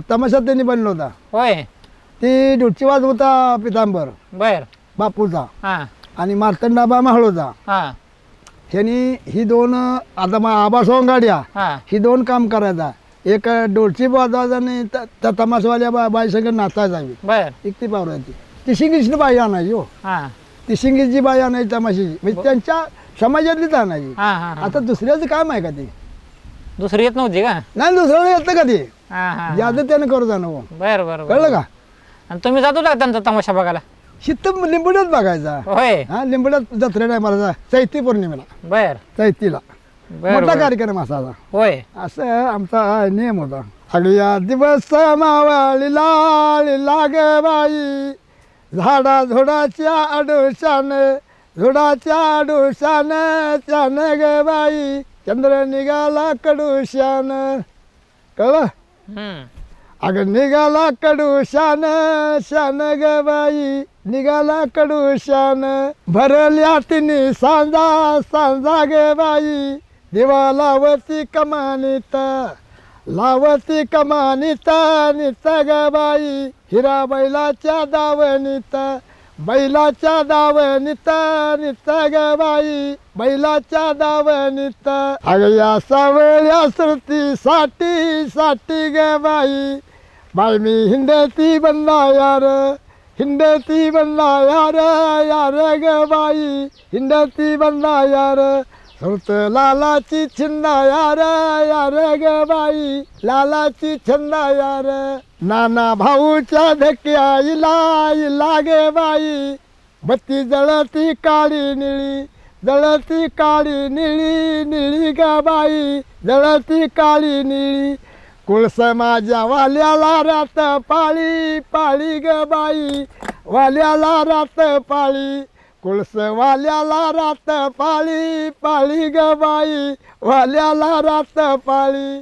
तमाशा त्यांनी बनला होता होय ती डुटचीवाज होता पितांबर बर बापूचा हा आणि मार्तंडाबा माहळोचा हा ह्यांनी ही दोन आता आबा सोंगाड्या हा ही दोन काम करायचा एक डोलची वाजवायचा आणि त्या तमाशवाल्या बाई सगळं नाचायचा बर एकटी पावरायची ती शिंगीची बाई आणायची हो हा ती शिंगीची बाई आणायची तमाशाची म्हणजे त्यांच्या समाजातलीच आणायची हा हा हा. आता दुसऱ्याचं काम आहे का ते दुसरी येत नव्हती का नाही दुसऱ्याला येतं का ते हा हा याद त्यानं करू जाणं हो. बर बर बर. कळलं का आणि तुम्ही जात होता का त्यांचा तमाशा बघायला शित्त लिंबुड्यात बघायचा होय हा लिंबुड्यात जत्रे नाही मला चैती पौर्णिमेला बर चैतीला बर मोठा बर. कार्यक्रम असायचा होय असं आमचा नियम होता अगया दिवस मावळी लाळी लाग बाई झाडा झुडाच्या आडोशाने झुडाच्या आडोशाने त्यान ग बाई चंद्र निघाला कडुशान कळलं हम्म अगं निघाला कडुशान शान ग बाई निघाला कडुशान भरल्या तिने सांजा सांजा ग बाई देवा लावती कमानीत लावती कमानीत नित ग बाई हिरा बैलाच्या दावणीत बैलाच्या दावणीत नित ग बाई बैलाच्या दावणीत अगं या सावळ्या श्रुतीसाठी साठी ग बाई बाई मी हिंडती बनला हिंडती बनला यार ग बाई हिंडती बनला सुरत लालाची छिंदा यार ग बाई लालाची छंदा नाना भाऊच्या धक्या इला गे बाई बत्ती जळती काळी निळी जळती काळी निळी निळी ग बाई जळती काळी निळी कुळस माझ्या वाल्याला रात पाळी पाळी ग बाई वाल्याला रात पाळी कुळस वाल्याला रात पाळी पाळी ग बाई वाल्याला रात पाळी